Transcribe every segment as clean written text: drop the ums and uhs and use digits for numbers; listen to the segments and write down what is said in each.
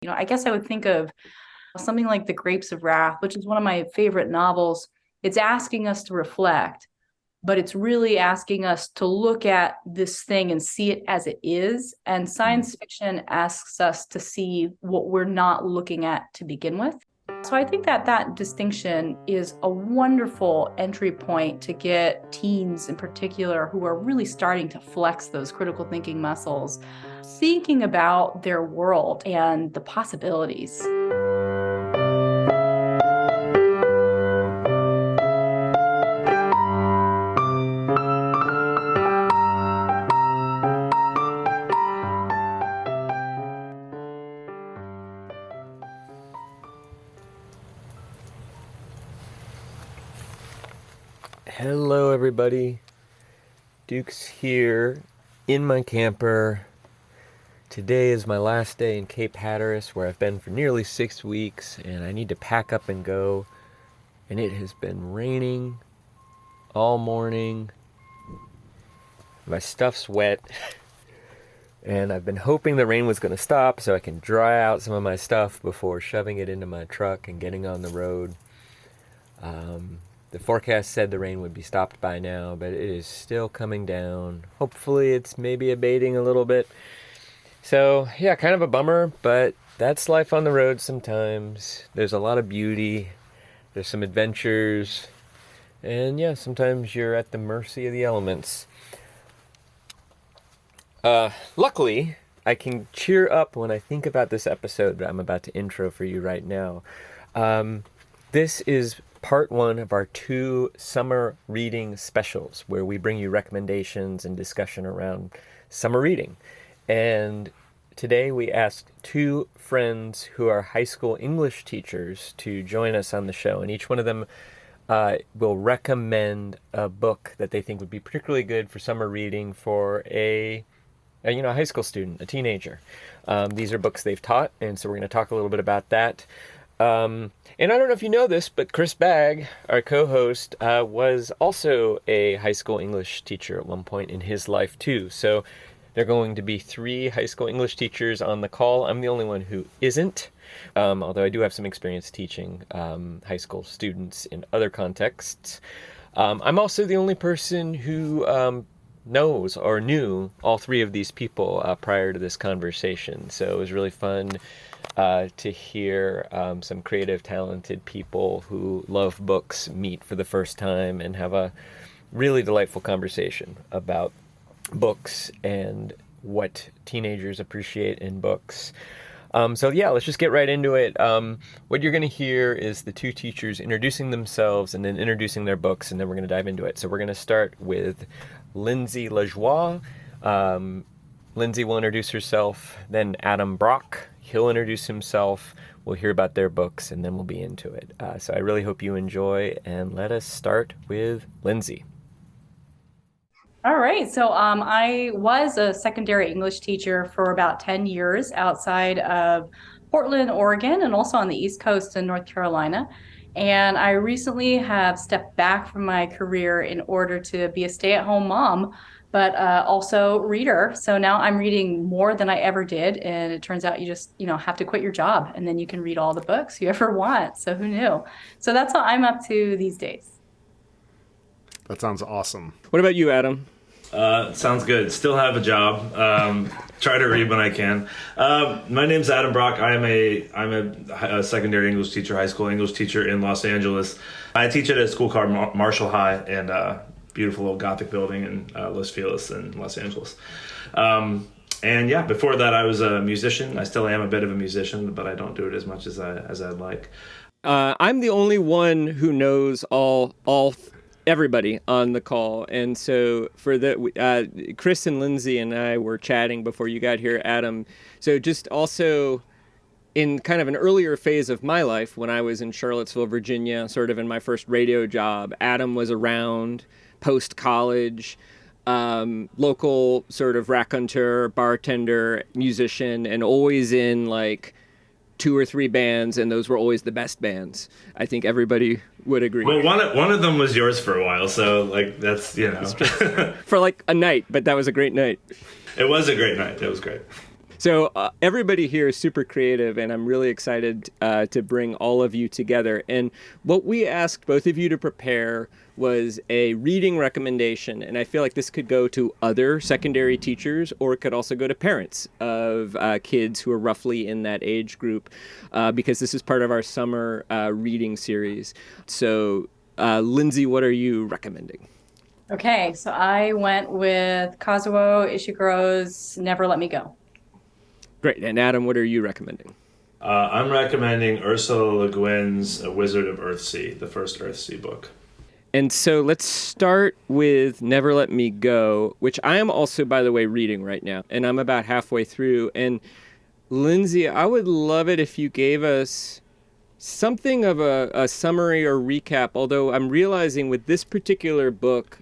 I guess I would think of something like The Grapes of Wrath, which is one of my favorite novels. It's asking us to reflect, but it's really asking us to look at this thing and see it as it is. And science fiction asks us to see what we're not looking at to begin with. So I think that that distinction is a wonderful entry point to get teens in particular who are really starting to flex those critical thinking muscles, thinking about their world and the possibilities. Hello everybody, Duke's here in my camper. Today is my last day in Cape Hatteras, where I've been for nearly 6 weeks, and I need to pack up and go. And it has been raining all morning. My stuff's wet, and I've been hoping the rain was going to stop so I can dry out some of my stuff before shoving it into my truck and getting on the road. The forecast said the rain would be stopped by now, but it is still coming down. Hopefully it's maybe abating a little bit. So, yeah, kind of a bummer, but that's life on the road sometimes. There's a lot of beauty. There's some adventures. And, yeah, sometimes you're at the mercy of the elements. Luckily, I can cheer up when I think about this episode that I'm about to intro for you right now. This is part one of our 2 summer reading specials, where we bring you recommendations and discussion around summer reading. And today we asked 2 friends who are high school English teachers to join us on the show, and each one of them will recommend a book that they think would be particularly good for summer reading for a high school student, a teenager. These are books they've taught, and so we're going to talk a little bit about that. And I don't know if you know this, but Chris Bagg, our co-host, was also a high school English teacher at one point in his life too. So there are going to be 3 high school English teachers on the call. I'm the only one who isn't, although I do have some experience teaching high school students in other contexts. I'm also the only person who knows or knew all 3 of these people prior to this conversation. So it was really fun to hear some creative, talented people who love books meet for the first time and have a really delightful conversation about books and what teenagers appreciate in books. So yeah, let's just get right into it. What you're going to hear is the 2 teachers introducing themselves and then introducing their books, and then we're going to dive into it. So we're going to start with Lindsay Lajoie. Lindsay will introduce herself, then Adam Brock. He'll introduce himself. We'll hear about their books, and then we'll be into it. So I really hope you enjoy, and let us start with Lindsay. All right. So I was a secondary English teacher for about 10 years outside of Portland, Oregon, and also on the East Coast in North Carolina. And I recently have stepped back from my career in order to be a stay-at-home mom, but also reader. So now I'm reading more than I ever did. And it turns out you just, have to quit your job and then you can read all the books you ever want. So who knew? So that's what I'm up to these days. That sounds awesome. What about you, Adam? Sounds good. Still have a job. Try to read when I can. My name's Adam Brock. I'm a secondary English teacher, high school English teacher in Los Angeles. I teach at a school called Marshall High, and beautiful old Gothic building in Los Feliz in Los Angeles. And yeah, before that, I was a musician. I still am a bit of a musician, but I don't do it as much as I'd like. I'm the only one who knows everybody on the call, and so for the Chris and Lindsay and I were chatting before you got here, Adam. So just also in kind of an earlier phase of my life, when I was in Charlottesville, Virginia, sort of in my first radio job, Adam was around post-college, local sort of raconteur, bartender, musician, and always in like 2 or 3 bands, and those were always the best bands. I think everybody would agree. Well, one of them was yours for a while, so like that's for like a night, but that was a great night. It was a great night. It was great. So everybody here is super creative, and I'm really excited to bring all of you together. And what we asked both of you to prepare was a reading recommendation, and I feel like this could go to other secondary teachers, or it could also go to parents of kids who are roughly in that age group, because this is part of our summer reading series. So, Lindsay, what are you recommending? Okay, so I went with Kazuo Ishiguro's Never Let Me Go. Great. And Adam, what are you recommending? I'm recommending Ursula Le Guin's A Wizard of Earthsea, the first Earthsea book. And so let's start with Never Let Me Go, which I am also, by the way, reading right now. And I'm about halfway through. And Lindsay, I would love it if you gave us something of a summary or recap, although I'm realizing with this particular book,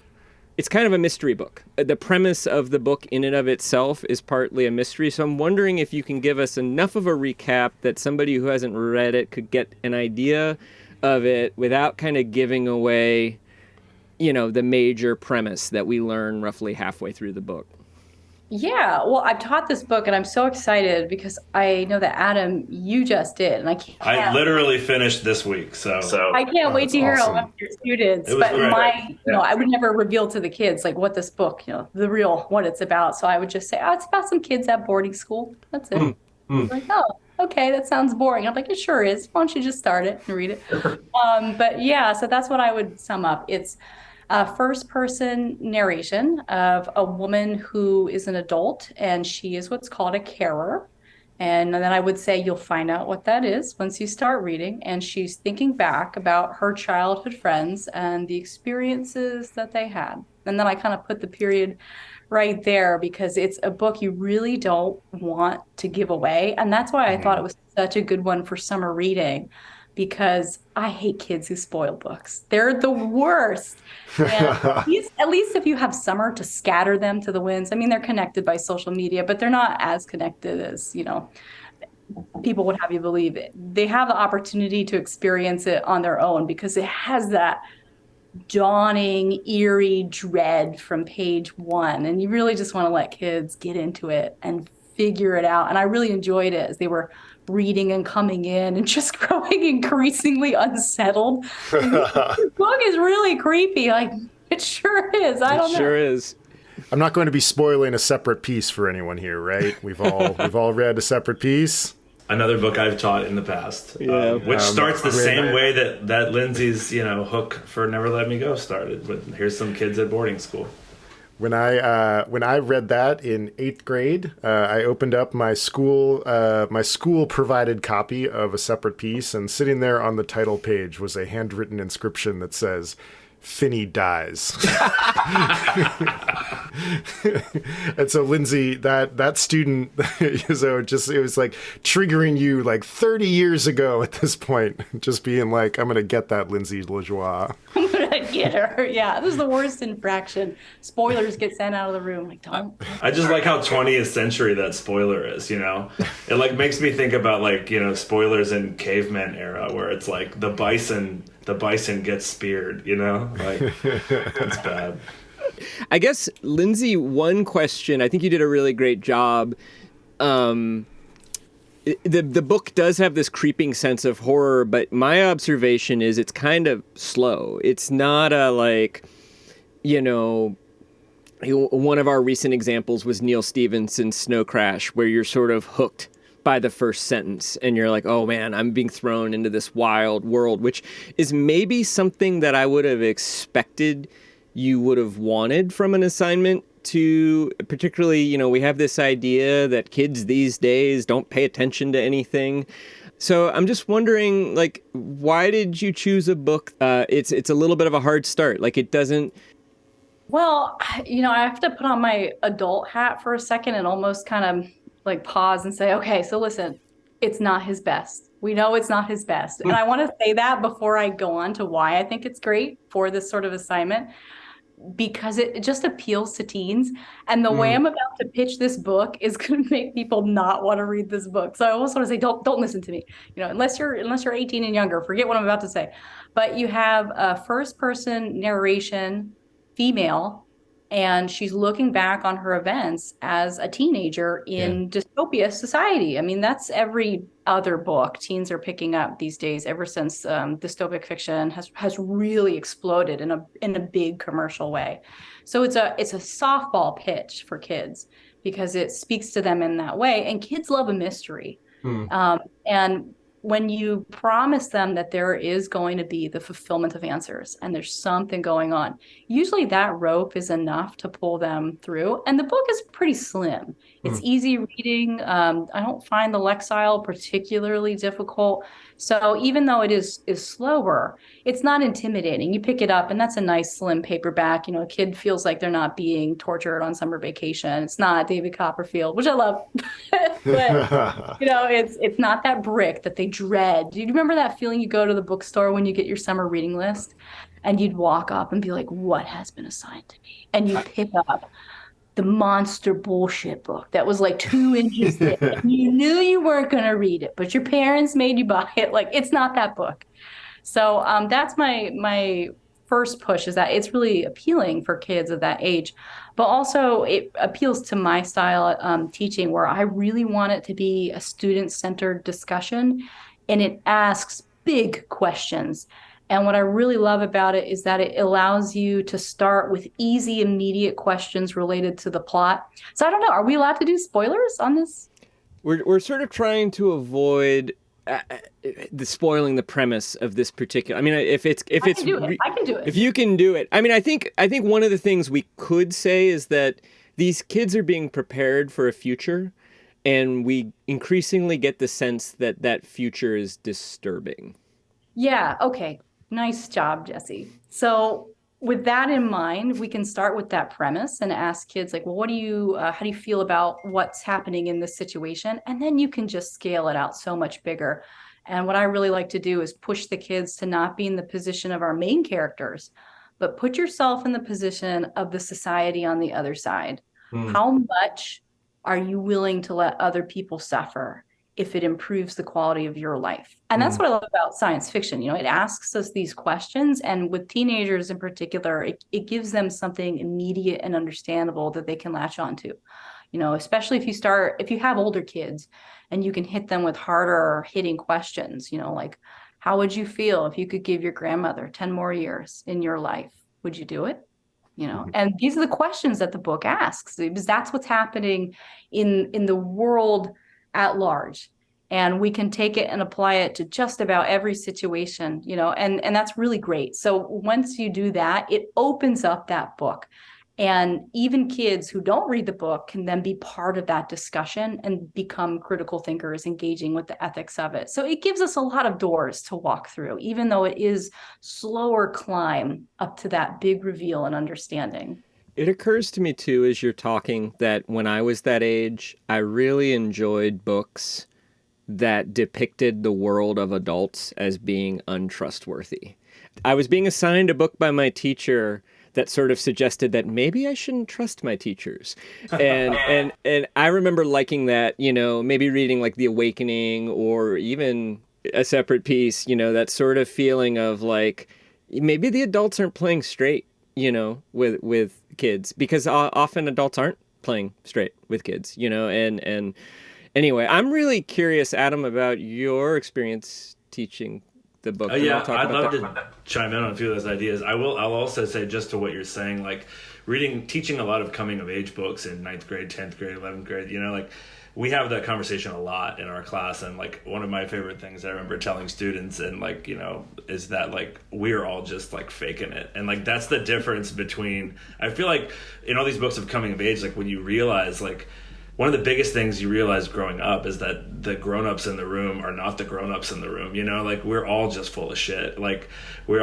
it's kind of a mystery book. The premise of the book in and of itself is partly a mystery. So I'm wondering if you can give us enough of a recap that somebody who hasn't read it could get an idea of it without kind of giving away, the major premise that we learn roughly halfway through the book. Yeah, well, I've taught this book and I'm so excited because I know that Adam, you just did, and I literally finished this week, so I can't wait that's to hear awesome. all of your students. It was But great. I would never reveal to the kids like what this book, the real what it's about. So I would just say, oh, it's about some kids at boarding school. That's it. Like, oh, okay, that sounds boring. I'm like, it sure is. Why don't you just start it and read it? But yeah, so that's what I would sum up. It's a first person narration of a woman who is an adult and she is what's called a carer. And then I would say you'll find out what that is once you start reading. And she's thinking back about her childhood friends and the experiences that they had. And then I kind of put the period right there because it's a book you really don't want to give away. And that's why I thought it was such a good one for summer reading, because I hate kids who spoil books. They're the worst. And at least if you have summer to scatter them to the winds, I mean, they're connected by social media, but they're not as connected as, people would have you believe it. They have the opportunity to experience it on their own because it has that dawning, eerie dread from page one. And you really just want to let kids get into it and figure it out. And I really enjoyed it as they were reading and coming in and just growing increasingly unsettled. This book is really creepy. Like, it sure is. I don't know. It sure is. I'm not going to be spoiling A Separate Piece for anyone here, right? We've all read A Separate Piece. Another book I've taught in the past, which starts the same way that Lindsay's hook for Never Let Me Go started. With here's some kids at boarding school. When I read that in 8th grade, I opened up my school provided copy of A Separate Piece, and sitting there on the title page was a handwritten inscription that says, "Finney dies." And so, Lindsay, that student, so it was like triggering you like 30 years ago at this point, just being like, I'm gonna get that Lindsay LeJoie. I'm gonna get her. Yeah, this is the worst infraction. Spoilers get sent out of the room. Like, don't. I just like how 20th century that spoiler is. It like makes me think about spoilers in caveman era where it's like the bison gets speared. Like it's bad. I guess, Lindsay, one question, I think you did a really great job. The book does have this creeping sense of horror, but my observation is it's kind of slow. It's not one of our recent examples was Neil Stephenson's Snow Crash, where you're sort of hooked by the first sentence and you're like, oh man, I'm being thrown into this wild world, which is maybe something that I would have expected you would have wanted from an assignment to, particularly, we have this idea that kids these days don't pay attention to anything. So I'm just wondering, why did you choose a book? It's a little bit of a hard start. It doesn't. Well, I have to put on my adult hat for a second and almost kind of pause and say, okay, so listen, it's not his best. We know it's not his best. And I want to say that before I go on to why I think it's great for this sort of assignment, because it just appeals to teens. And the way I'm about to pitch this book is going to make people not want to read this book. So I almost want to say, don't listen to me, unless you're 18 and younger, forget what I'm about to say. But you have a first person narration, female, And she's looking back on her events as a teenager in dystopia society. I mean, that's every other book teens are picking up these days, ever since dystopic fiction has really exploded in a big commercial way. So it's a softball pitch for kids because it speaks to them in that way. And kids love a mystery. Hmm. And when you promise them that there is going to be the fulfillment of answers and there's something going on, usually that rope is enough to pull them through. And the book is pretty slim. It's easy reading. I don't find the Lexile particularly difficult. So even though it is slower, it's not intimidating. You pick it up, and that's a nice slim paperback. A kid feels like they're not being tortured on summer vacation. It's not David Copperfield, which I love. But it's not that brick that they dread. Do you remember that feeling you go to the bookstore when you get your summer reading list and you'd walk up and be like, what has been assigned to me? And you pick up the monster bullshit book that was like 2 inches thick. And you knew you weren't going to read it, but your parents made you buy it. Like, it's not that book. So that's my first push, is that it's really appealing for kids of that age, but also it appeals to my style teaching, where I really want it to be a student-centered discussion, and it asks big questions. And what I really love about it is that it allows you to start with easy, immediate questions related to the plot. So I don't know, are we allowed to do spoilers on this? We're sort of trying to avoid the spoiling the premise of this particular. I mean, if it's I can do it. I can do it. If you can do it. I mean, I think one of the things we could say is that these kids are being prepared for a future, and we increasingly get the sense that that future is disturbing. Yeah, okay. Nice job, Jesse. So with that in mind, we can start with that premise and ask kids like, well, how do you feel about what's happening in this situation? And then you can just scale it out so much bigger. And what I really like to do is push the kids to not be in the position of our main characters, but put yourself in the position of the society on the other side. How much are you willing to let other people suffer if it improves the quality of your life? And that's what I love about science fiction. It asks us these questions, and with teenagers in particular, it gives them something immediate and understandable that they can latch onto. Especially if you have older kids and you can hit them with harder hitting questions, like, how would you feel if you could give your grandmother 10 more years in your life? Would you do it? And these are the questions that the book asks, because that's what's happening in the world at large. And we can take it and apply it to just about every situation, and that's really great. So once you do that, it opens up that book. And even kids who don't read the book can then be part of that discussion and become critical thinkers, engaging with the ethics of it. So it gives us a lot of doors to walk through, even though it is slower climb up to that big reveal and understanding. It occurs to me, too, as you're talking, that when I was that age, I really enjoyed books that depicted the world of adults as being untrustworthy. I was being assigned a book by my teacher that sort of suggested that maybe I shouldn't trust my teachers. And I remember liking that, maybe reading like The Awakening or even A Separate Piece, that sort of feeling of like, maybe the adults aren't playing straight, with kids, because often adults aren't playing straight with kids, and anyway, I'm really curious, Adam, about your experience teaching the book. Yeah, I'd love to chime in on a few of those ideas. I'll also say, just to what you're saying, like teaching a lot of coming of age books in 9th grade, 10th grade, 11th grade, like we have that conversation a lot in our class. And like one of my favorite things I remember telling students and like, is that like, we're all just like faking it. And like, that's the difference between, I feel like in all these books of coming of age, like when you realize like, one of the biggest things you realize growing up is that the grown-ups in the room are not the grown-ups in the room, like we're all just full of shit. Like we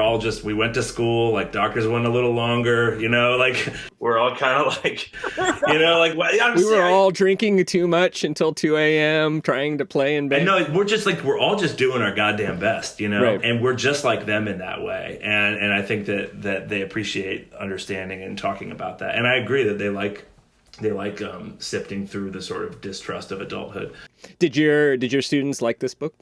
went to school, like doctors went a little longer, like we're all kind of like, like we were all drinking too much until 2 a.m. trying to play in bed. And no, we're all just doing our goddamn best, Right. And we're just like them in that way. And I think that they appreciate understanding and talking about that. And I agree that they like sifting through the sort of distrust of adulthood. Did your students like this book?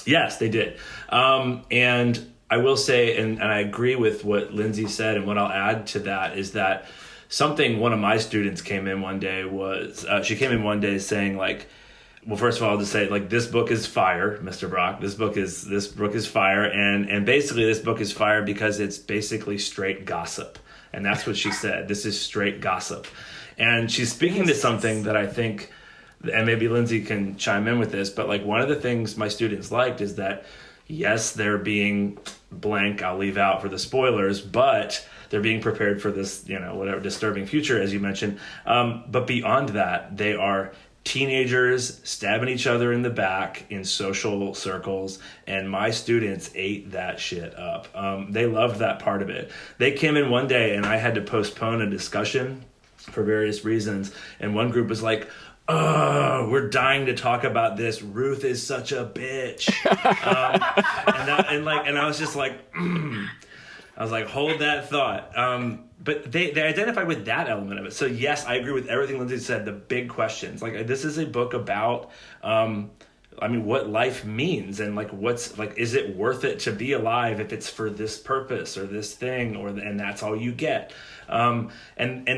Yes, they did. And I will say, and I agree with what Lindsay said, and what I'll add to that is that something one of my students came in one day was, she came in one day saying like, well, first of all, I'll just say like this book is fire, Mr. Brock. This book is fire, and basically this book is fire because it's basically straight gossip, and that's what she said. This is straight gossip, and she's speaking to something that I think, and maybe Lindsay can chime in with this, but like one of the things my students liked is that yes, they're being blank. I'll leave out for the spoilers, but they're being prepared for this, whatever disturbing future, as you mentioned. But beyond that, they are teenagers stabbing each other in the back in social circles, and my students ate that shit up. They loved that part of it. They came in one day and I had to postpone a discussion for various reasons, and one group was like, oh, we're dying to talk about this. Ruth is such a bitch. And I was just like, I was like, hold that thought. But they identify with that element of it. So yes, I agree with everything Lindsay said. The big questions, like this is a book about, what life means, and like what's like, is it worth it to be alive if it's for this purpose or this thing, and that's all you get. And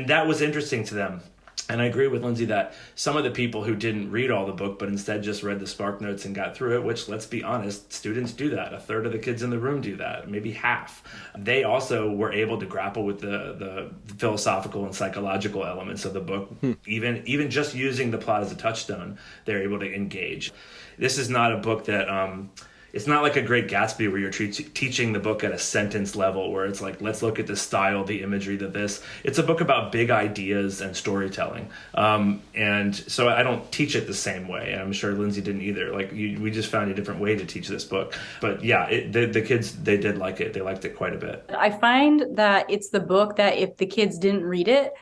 that was interesting to them. And I agree with Lindsay that some of the people who didn't read all the book, but instead just read the Spark Notes and got through it, which, let's be honest, students do that. A third of the kids in the room do that, maybe half. They also were able to grapple with the philosophical and psychological elements of the book. Even just using the plot as a touchstone, they're able to engage. This is not a book that... it's not like a Great Gatsby where you're teaching the book at a sentence level where it's like, let's look at the style, the imagery, this. It's a book about big ideas and storytelling. And so I don't teach it the same way. And I'm sure Lindsay didn't either. Like we just found a different way to teach this book. But yeah, the kids, they did like it. They liked it quite a bit. I find that it's the book that if the kids didn't read it,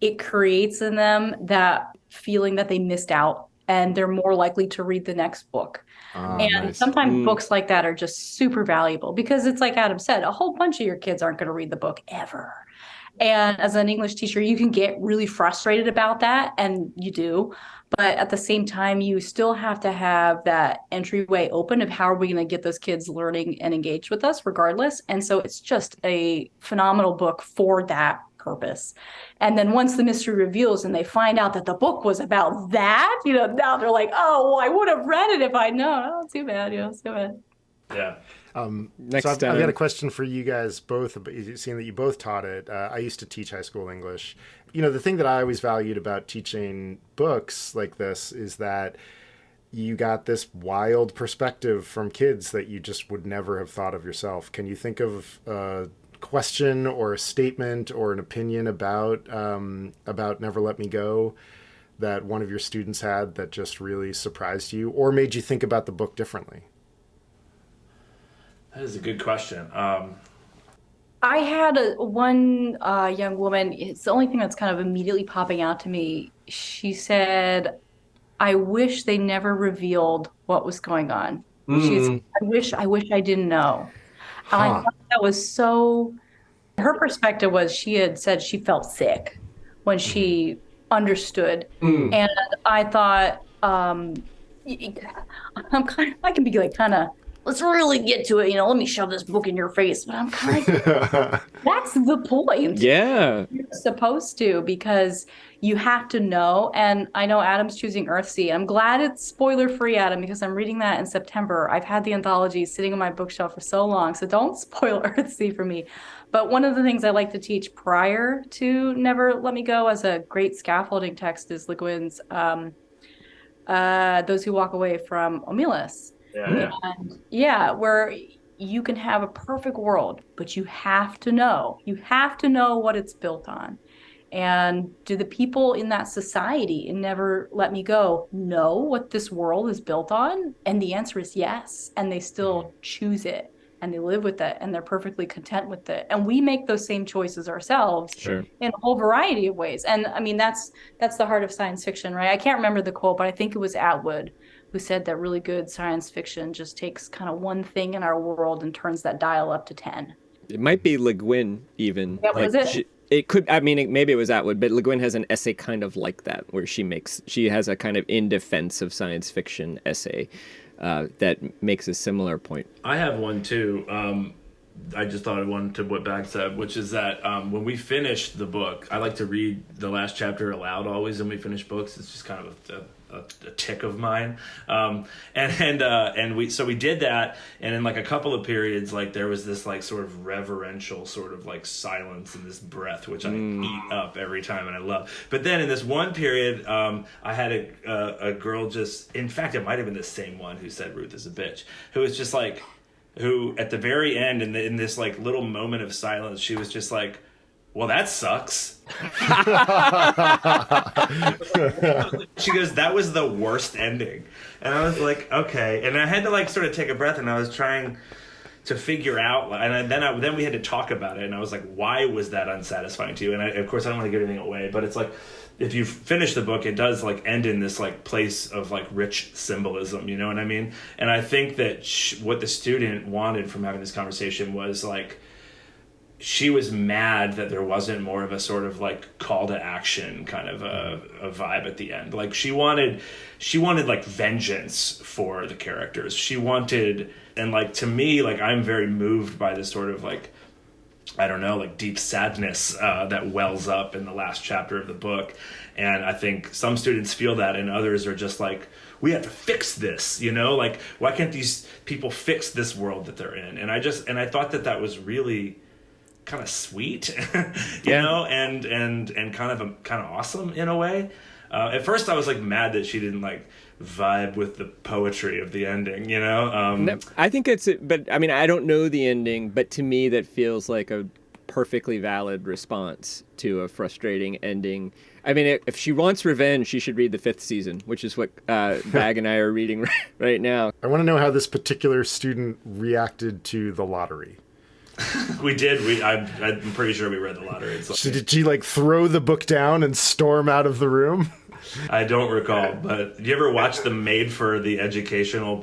it creates in them that feeling that they missed out, and they're more likely to read the next book. And Nice. sometimes books like that are just super valuable because it's like Adam said, a whole bunch of your kids aren't going to read the book ever. And as an English teacher, you can get really frustrated about that, and you do. But at the same time, you still have to have that entryway open of how are we going to get those kids learning and engaged with us regardless. And so it's just a phenomenal book for that purpose. And then once the mystery reveals and they find out that the book was about that, now they're like, oh, well, I would have read it if I'd known. Oh, too bad. It's too bad. Yeah. So I've got a question for you guys both, seeing that you both taught it. I used to teach high school English. The thing that I always valued about teaching books like this is that you got this wild perspective from kids that you just would never have thought of yourself. Can you think of a question or a statement or an opinion about Never Let Me Go that one of your students had that just really surprised you or made you think about the book differently? That is a good question. I had one young woman, it's the only thing that's kind of immediately popping out to me. She said, I wish they never revealed what was going on. I wish I didn't know. And I thought that was so, her perspective was she had said she felt sick when she understood. And I thought, I can be like kind of, let's really get to it. Let me shove this book in your face. But I'm kind of, that's the point. Yeah. You're supposed to, because you have to know. And I know Adam's choosing Earthsea. I'm glad it's spoiler free, Adam, because I'm reading that in September. I've had the anthology sitting on my bookshelf for so long. So don't spoil Earthsea for me. But one of the things I like to teach prior to Never Let Me Go as a great scaffolding text is Le Guin's Those Who Walk Away from Omelas. Yeah. Where you can have a perfect world, but you have to know what it's built on. And do the people in that society in Never Let Me Go know what this world is built on? And the answer is yes. And they still choose it and they live with it and they're perfectly content with it. And we make those same choices ourselves in a whole variety of ways. And I mean, that's the heart of science fiction, right? I can't remember the quote, but I think it was Atwood who said that really good science fiction just takes kind of one thing in our world and turns that dial up to 10. It might be Le Guin even. That was it. It could, maybe it was Atwood, but Le Guin has an essay kind of like that, where she has a kind of in defense of science fiction essay that makes a similar point. I have one too. I just thought I wanted to what Bag said, which is that when we finish the book, I like to read the last chapter aloud always when we finish books. It's just kind of a tick of mine, and we did that, and in like a couple of periods, like there was this like sort of reverential sort of like silence and this breath, which I eat up every time, and I love. But then in this one period, I had a girl just, in fact, it might have been the same one who said Ruth is a bitch, who was just like, who at the very end in this like little moment of silence, she was just like, well, that sucks. She goes, that was the worst ending. And I was like, okay. And I had to like sort of take a breath, and I was trying to figure out, and then we had to talk about it, and I was like, why was that unsatisfying to you? And of course I don't want to give anything away, but it's like, if you finish the book, it does like end in this like place of like rich symbolism, you know what I mean? And I think that what the student wanted from having this conversation was like, she was mad that there wasn't more of a sort of like call to action kind of a vibe at the end. Like she wanted like vengeance for the characters. She wanted, and like to me, like I'm very moved by this sort of like, I don't know, like deep sadness that wells up in the last chapter of the book. And I think some students feel that, and others are just like, we have to fix this, you know, like why can't these people fix this world that they're in? And I thought that was really kind of sweet, you know, and kind of awesome in a way. At first I was like mad that she didn't like vibe with the poetry of the ending, you know? No, I think but I mean, I don't know the ending, but to me that feels like a perfectly valid response to a frustrating ending. I mean, if she wants revenge, she should read the 5th season, which is what Bag and I are reading right now. I want to know how this particular student reacted to the lottery. We did. I'm pretty sure we read the lottery. So did she like throw the book down and storm out of the room? I don't recall, but did you ever watch the Made for the Educational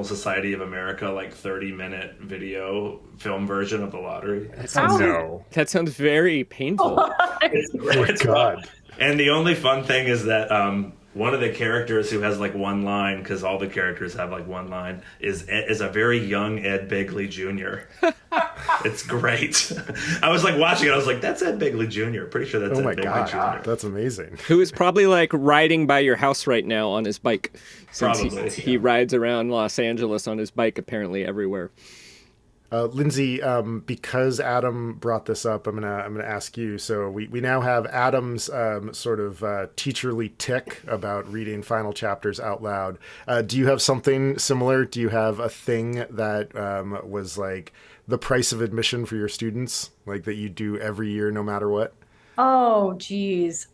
Society of America like 30-minute video film version of the lottery? No. That sounds very painful. Oh God. And the only fun thing is that one of the characters who has like one line, because all the characters have like one line, is a very young Ed Begley Jr. It's great. I was like watching it, I was like, that's Ed Begley Jr. Pretty sure that's Oh my Ed Begley God, Jr. that's amazing. Who is probably like riding by your house right now on his bike. Since Probably, he rides around Los Angeles on his bike apparently everywhere. Lindsay, because Adam brought this up, I'm gonna ask you. So we now have Adam's sort of teacherly tick about reading final chapters out loud. Do you have something similar? Do you have a thing that was like the price of admission for your students, like that you do every year, no matter what? Oh, geez.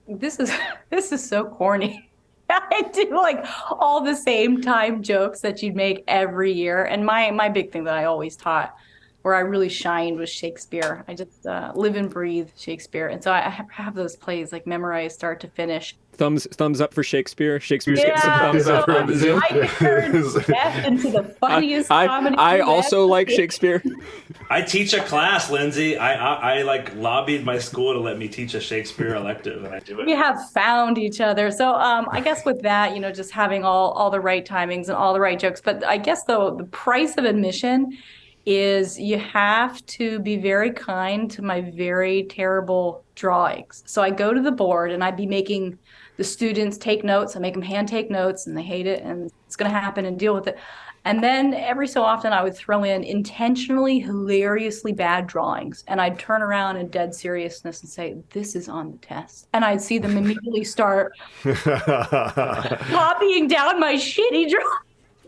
This is so corny. I do like all the same time jokes that you'd make every year. And my big thing that I always taught, where I really shined, was Shakespeare. I just live and breathe Shakespeare. And so I have those plays like memorized start to finish. Thumbs up for Shakespeare. Shakespeare's getting some Yeah, thumbs so up. I can turn death into the funniest comedy. I you've also ever like seen. Shakespeare. I teach a class, Lindsay. I like lobbied my school to let me teach a Shakespeare elective, and I do it. We have found each other. So I guess with that, just having all the right timings and all the right jokes. But I guess though the price of admission is you have to be very kind to my very terrible drawings. So I go to the board and I'd be making the students take notes. I make them hand take notes, and they hate it, and it's going to happen, and deal with it. And then every so often I would throw in intentionally hilariously bad drawings, and I'd turn around in dead seriousness and say, this is on the test. And I'd see them immediately start copying down my shitty drawings.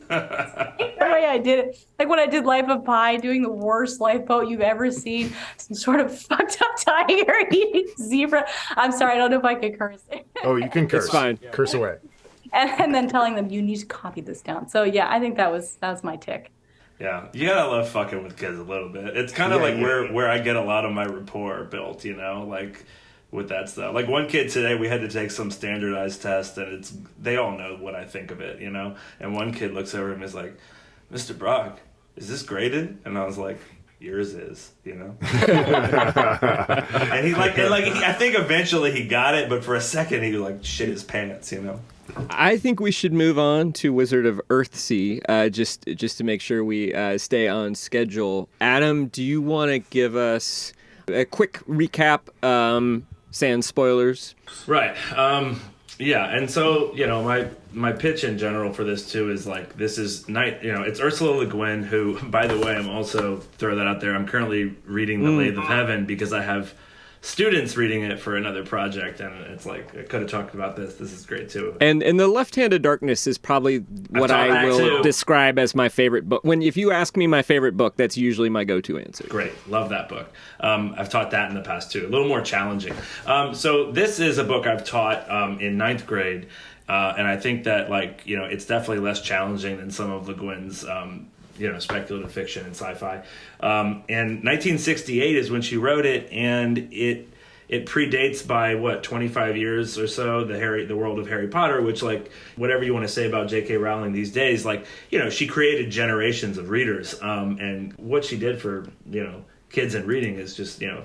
The way I did it, like when I did Life of Pi, doing the worst life boat you've ever seen, some sort of fucked up tiger eating zebra. I'm sorry, I don't know if I could curse. Oh, you can curse. It's fine. Curse away. And then telling them you need to copy this down. So yeah, I think that was my tick. Yeah, you gotta love fucking with kids a little bit. It's kind of where I get a lot of my rapport built, like with that stuff. Like one kid today, we had to take some standardized test, and they all know what I think of it, And one kid looks over and is like, "Mr. Brock, is this graded?" And I was like, yours is, you know? And I think eventually he got it, but for a second he like shit his pants, you know? I think we should move on to Wizard of Earthsea, just to make sure we stay on schedule. Adam, do you want to give us a quick recap, sans spoilers? Right. Yeah, and so, you know, my pitch in general for this too is like, this is it's Ursula Le Guin, who, by the way, I'm also, throw that out there, I'm currently reading The Lathe of Heaven because I have students reading it for another project, and it's like, I could have talked about this is great too. And The Left-Handed Darkness is probably what I will describe as my favorite book. If you ask me my favorite book, that's usually my go-to answer. Great, love that book. I've taught that in the past too, a little more challenging. So this is a book I've taught in ninth grade, and I think that, like, you know, it's definitely less challenging than some of Le Guin's speculative fiction and sci-fi. And 1968 is when she wrote it, and it predates by 25 years or so the world of Harry Potter, which, like, whatever you want to say about J.K. Rowling these days, like, you know, she created generations of readers, and what she did for, you know, kids and reading is just, you know,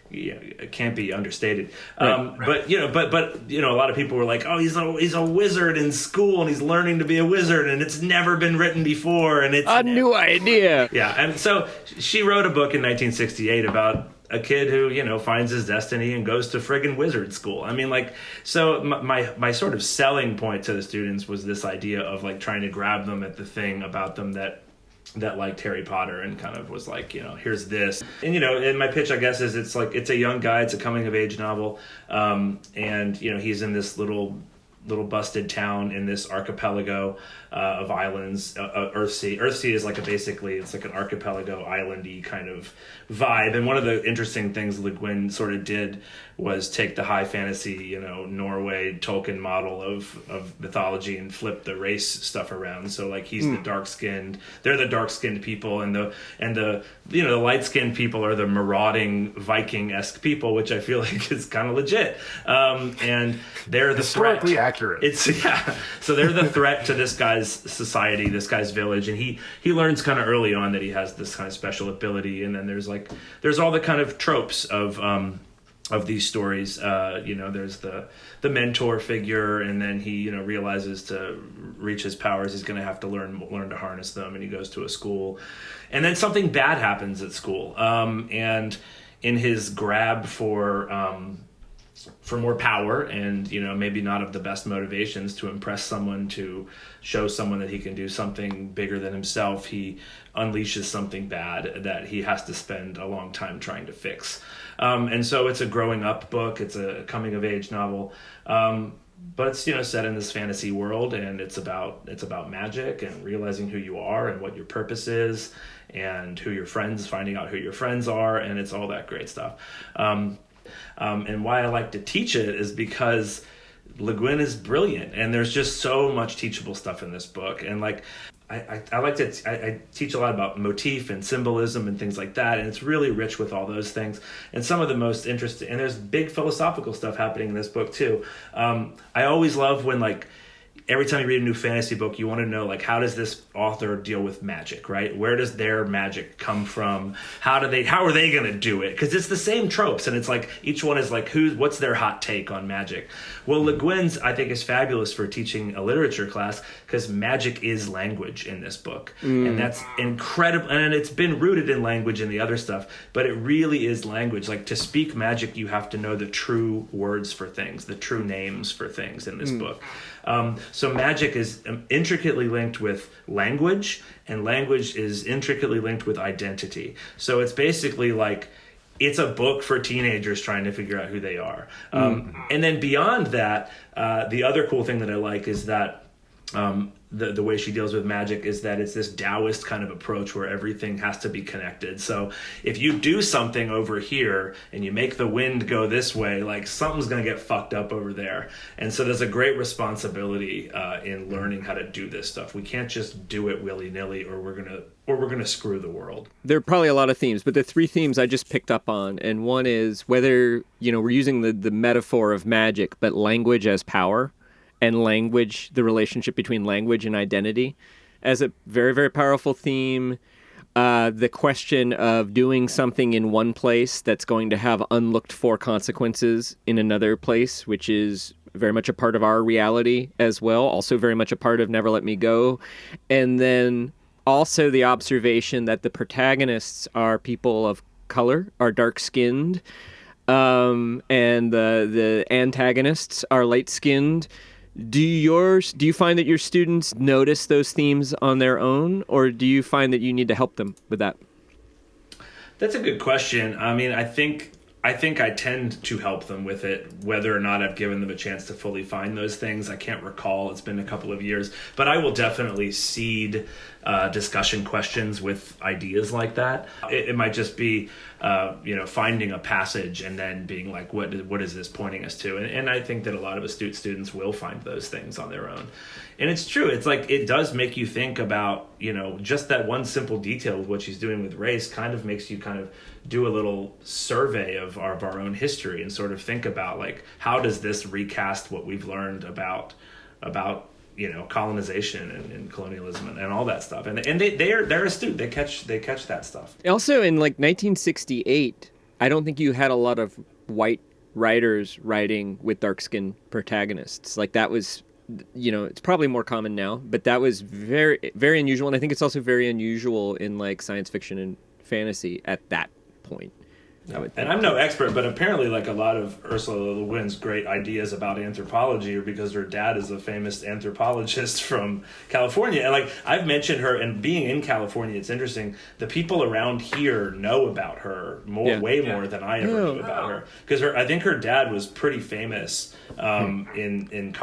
it can't be understated. Right. But a lot of people were like, oh, he's a wizard in school and he's learning to be a wizard and it's never been written before and it's a new idea. Yeah, and so she wrote a book in 1968 about a kid who, you know, finds his destiny and goes to friggin' wizard school. I mean, like, so my sort of selling point to the students was this idea of, like, trying to grab them at the thing about them that liked Harry Potter and kind of was like, you know, here's this. And, you know, and my pitch, I guess, is it's a young guy, it's a coming of age novel. And, you know, he's in this little busted town in this archipelago of islands, Earthsea. Earthsea is like it's like an archipelago islandy kind of vibe. And one of the interesting things Le Guin sort of did was take the high fantasy, you know, Norway Tolkien model of mythology and flip the race stuff around. So, like, he's the dark-skinned, they're the dark-skinned people, and the you know, the light-skinned people are the marauding Viking-esque people, which I feel like is kind of legit. And they're the historically threat. Accurate. So they're the threat to this guy's society, this guy's village, and he learns kind of early on that he has this kind of special ability. And then there's all the kind of tropes of these stories. You know, there's the mentor figure, and then he, you know, realizes to reach his powers he's going to have to learn to harness them, and he goes to a school, and then something bad happens at school, and in his grab for more power, and, you know, maybe not of the best motivations to impress someone, to show someone that he can do something bigger than himself, he unleashes something bad that he has to spend a long time trying to fix. And so it's a growing up book, it's a coming of age novel, but it's, you know, set in this fantasy world, and it's about magic and realizing who you are and what your purpose is, and finding out who your friends are, and it's all that great stuff. And why I like to teach it is because Le Guin is brilliant, and there's just so much teachable stuff in this book. And, like, I teach a lot about motif and symbolism and things like that, and it's really rich with all those things. And some of the most interesting, and there's big philosophical stuff happening in this book too. I always love when, like, every time you read a new fantasy book, you want to know, like, how does this author deal with magic, right? Where does their magic come from? How are they going to do it? Because it's the same tropes, and it's like each one is like, what's their hot take on magic? Well, Le Guin's, I think, is fabulous for teaching a literature class, because magic is language in this book. And that's incredible. And it's been rooted in language in the other stuff, but it really is language. Like, to speak magic, you have to know the true words for things, the true names for things in this book. So magic is intricately linked with language, and language is intricately linked with identity. So it's basically like, it's a book for teenagers trying to figure out who they are. And then beyond that, the other cool thing that I like is that the way she deals with magic is that it's this Taoist kind of approach where everything has to be connected. So if you do something over here and you make the wind go this way, like, something's going to get fucked up over there. And so there's a great responsibility in learning how to do this stuff. We can't just do it willy-nilly, or we're going to screw the world. There are probably a lot of themes, but the three themes I just picked up on, and one is whether, you know, we're using the metaphor of magic, but language as power, and language, the relationship between language and identity, as a very, very powerful theme. the question of doing something in one place that's going to have unlooked for consequences in another place, which is very much a part of our reality as well, also very much a part of Never Let Me Go. And then also the observation that the protagonists are people of color, are dark-skinned, and the antagonists are light-skinned. Do you find that your students notice those themes on their own, or do you find that you need to help them with that? That's a good question. I mean, I think I tend to help them with it, whether or not I've given them a chance to fully find those things. I can't recall. It's been a couple of years, but I will definitely seed discussion questions with ideas like that. It might just be, finding a passage and then being like, what is this pointing us to? And I think that a lot of astute students will find those things on their own. And it's true. It's like, it does make you think about, just that one simple detail of what she's doing with race kind of makes you kind of do a little survey of our own history and sort of think about, like, how does this recast what we've learned about colonization and colonialism and all that stuff. And they're astute. They catch that stuff. Also, in like 1968, I don't think you had a lot of white writers writing with dark-skinned protagonists. Like, that was, it's probably more common now, but that was very, very unusual. And I think it's also very unusual in like science fiction and fantasy at that point. And I'm no expert, but apparently, like, a lot of Ursula Le Guin's great ideas about anthropology are because her dad is a famous anthropologist from California. And, like, I've mentioned her, and being in California, it's interesting. The people around here know about her way more than I ever knew about her. Because I think her dad was pretty famous in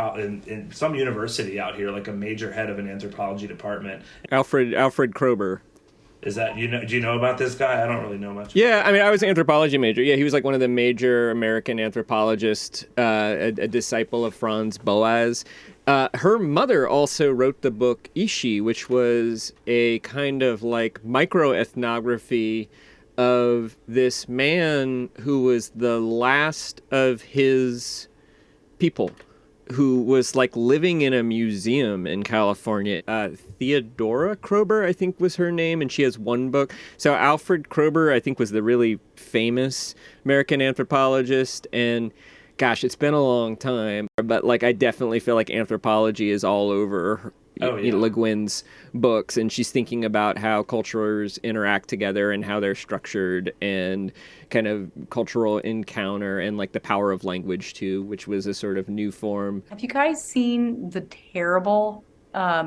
some university out here, like a major head of an anthropology department. Alfred Kroeber. Is that, do you know about this guy? I don't really know much. Yeah, I mean, I was an anthropology major. Yeah, he was like one of the major American anthropologists, a disciple of Franz Boas. Her mother also wrote the book Ishi, which was a kind of like microethnography of this man who was the last of his people, who was like living in a museum in California. Theodora Kroeber, I think, was her name, and she has one book. So Alfred Kroeber, I think, was the really famous American anthropologist, and gosh, it's been a long time, but like I definitely feel like anthropology is all over Le Guin's books, and she's thinking about how cultures interact together and how they're structured, and kind of cultural encounter, and like the power of language too, which was a sort of new form. Have you guys seen the terrible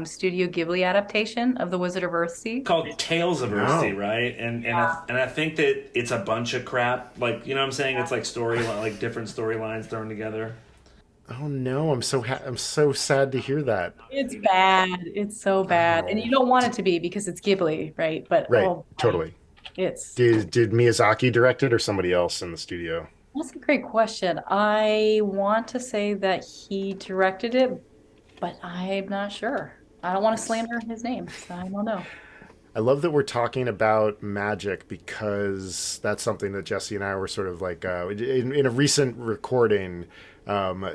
Studio Ghibli adaptation of The Wizard of Earthsea? Called Tales of Earthsea, right? And I think that it's a bunch of crap. Like, you know what I'm saying? It's like like different storylines thrown together. Oh no, I'm so sad to hear that. It's bad. It's so bad. And you don't want it to be because it's Ghibli, right? But totally. It's Did Miyazaki direct it or somebody else in the studio? That's a great question. I want to say that he directed it, but I'm not sure. I don't want to slander his name, so I don't know. I love that we're talking about magic, because that's something that Jesse and I were sort of like in a recent recording.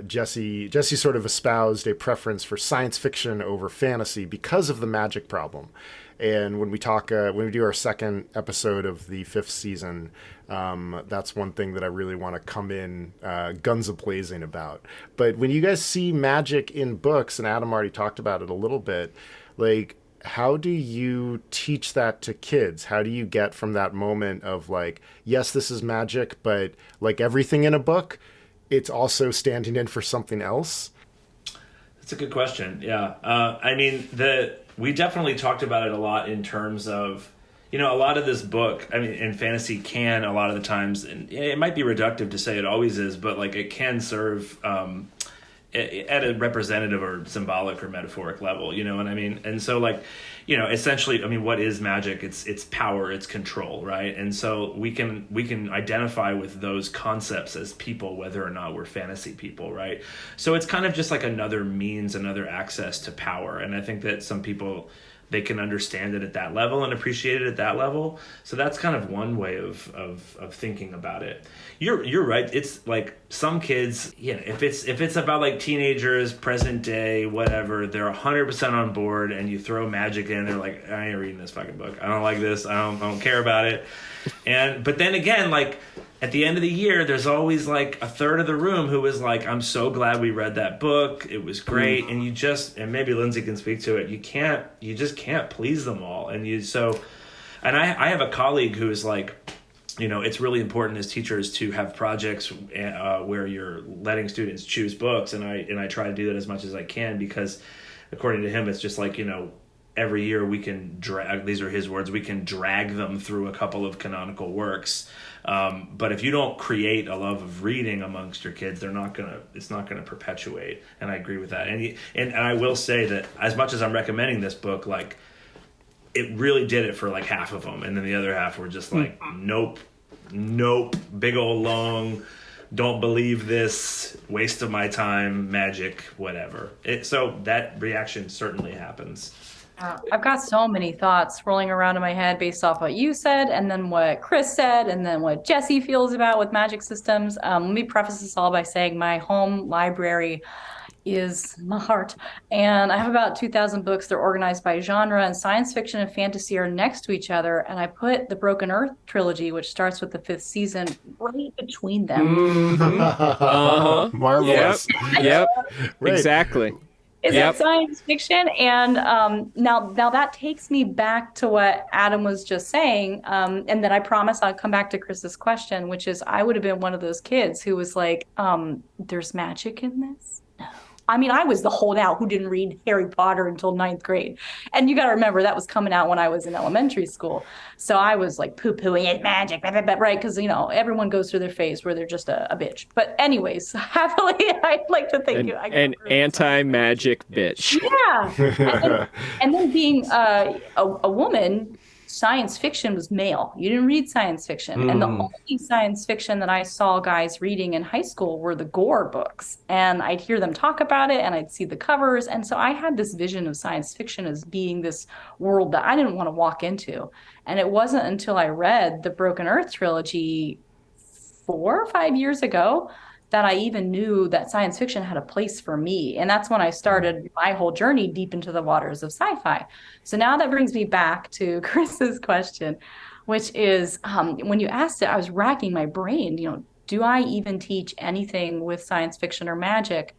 Jesse sort of espoused a preference for science fiction over fantasy because of the magic problem. And when we do our second episode of the 5th season, that's one thing that I really want to come in guns a-blazing about. But when you guys see magic in books, and Adam already talked about it a little bit, like, how do you teach that to kids? How do you get from that moment of like, yes, this is magic, but like everything in a book, it's also standing in for something else? That's a good question. Yeah. I mean, we definitely talked about it a lot in terms of, a lot of this book, I mean, in fantasy can a lot of the times, and it might be reductive to say it always is, but like it can serve at a representative or symbolic or metaphoric level, you know what I mean? And so like, essentially, I mean, what is magic? It's power, it's control, right? And so we can identify with those concepts as people, whether or not we're fantasy people, right? So it's kind of just like another means, another access to power. And I think that some people they can understand it at that level and appreciate it at that level. So that's kind of one way of thinking about it. You're right. It's like some kids, if it's about like teenagers, present day, whatever, they're 100% on board, and you throw magic in, they're like, I ain't reading this fucking book. I don't like this. I don't care about it. But then again, like at the end of the year, there's always like a third of the room who is like, I'm so glad we read that book. It was great. And and maybe Lindsay can speak to it. You just can't please them all. And I have a colleague who is like, it's really important as teachers to have projects where you're letting students choose books. And I try to do that as much as I can, because according to him, it's just like, every year we can drag, these are his words, we can drag them through a couple of canonical works. But if you don't create a love of reading amongst your kids, it's not gonna perpetuate. And I agree with that. And I will say that as much as I'm recommending this book, like it really did it for like half of them. And then the other half were just like, nope, big old long, don't believe this, waste of my time, magic, whatever. So that reaction certainly happens. I've got so many thoughts rolling around in my head based off what you said, and then what Chris said, and then what Jesse feels about with magic systems. Let me preface this all by saying my home library is my heart. And I have about 2,000 books. They're organized by genre, and science fiction and fantasy are next to each other. And I put the Broken Earth trilogy, which starts with the 5th season, right between them. Marvelous. Yep. Right. Exactly. Is that science fiction? And now that takes me back to what Adam was just saying. And then I promise I'll come back to Chris's question, which is I would have been one of those kids who was like, there's magic in this? No. I mean, I was the holdout who didn't read Harry Potter until 9th grade. And you got to remember that was coming out when I was in elementary school. So I was like poo-pooing it, magic, right? Because, everyone goes through their phase where they're just a bitch. But anyways, happily, I'd like to thank you. An anti-magic bitch. Yeah. And then being a woman, science fiction was male. You didn't read science fiction. And the only science fiction that I saw guys reading in high school were the Gore books. And I'd hear them talk about it, and I'd see the covers. And so I had this vision of science fiction as being this world that I didn't want to walk into. And it wasn't until I read the Broken Earth trilogy 4 or 5 years ago that I even knew that science fiction had a place for me. And that's when I started my whole journey deep into the waters of sci-fi. So now that brings me back to Chris's question, which is when you asked it, I was racking my brain, do I even teach anything with science fiction or magic?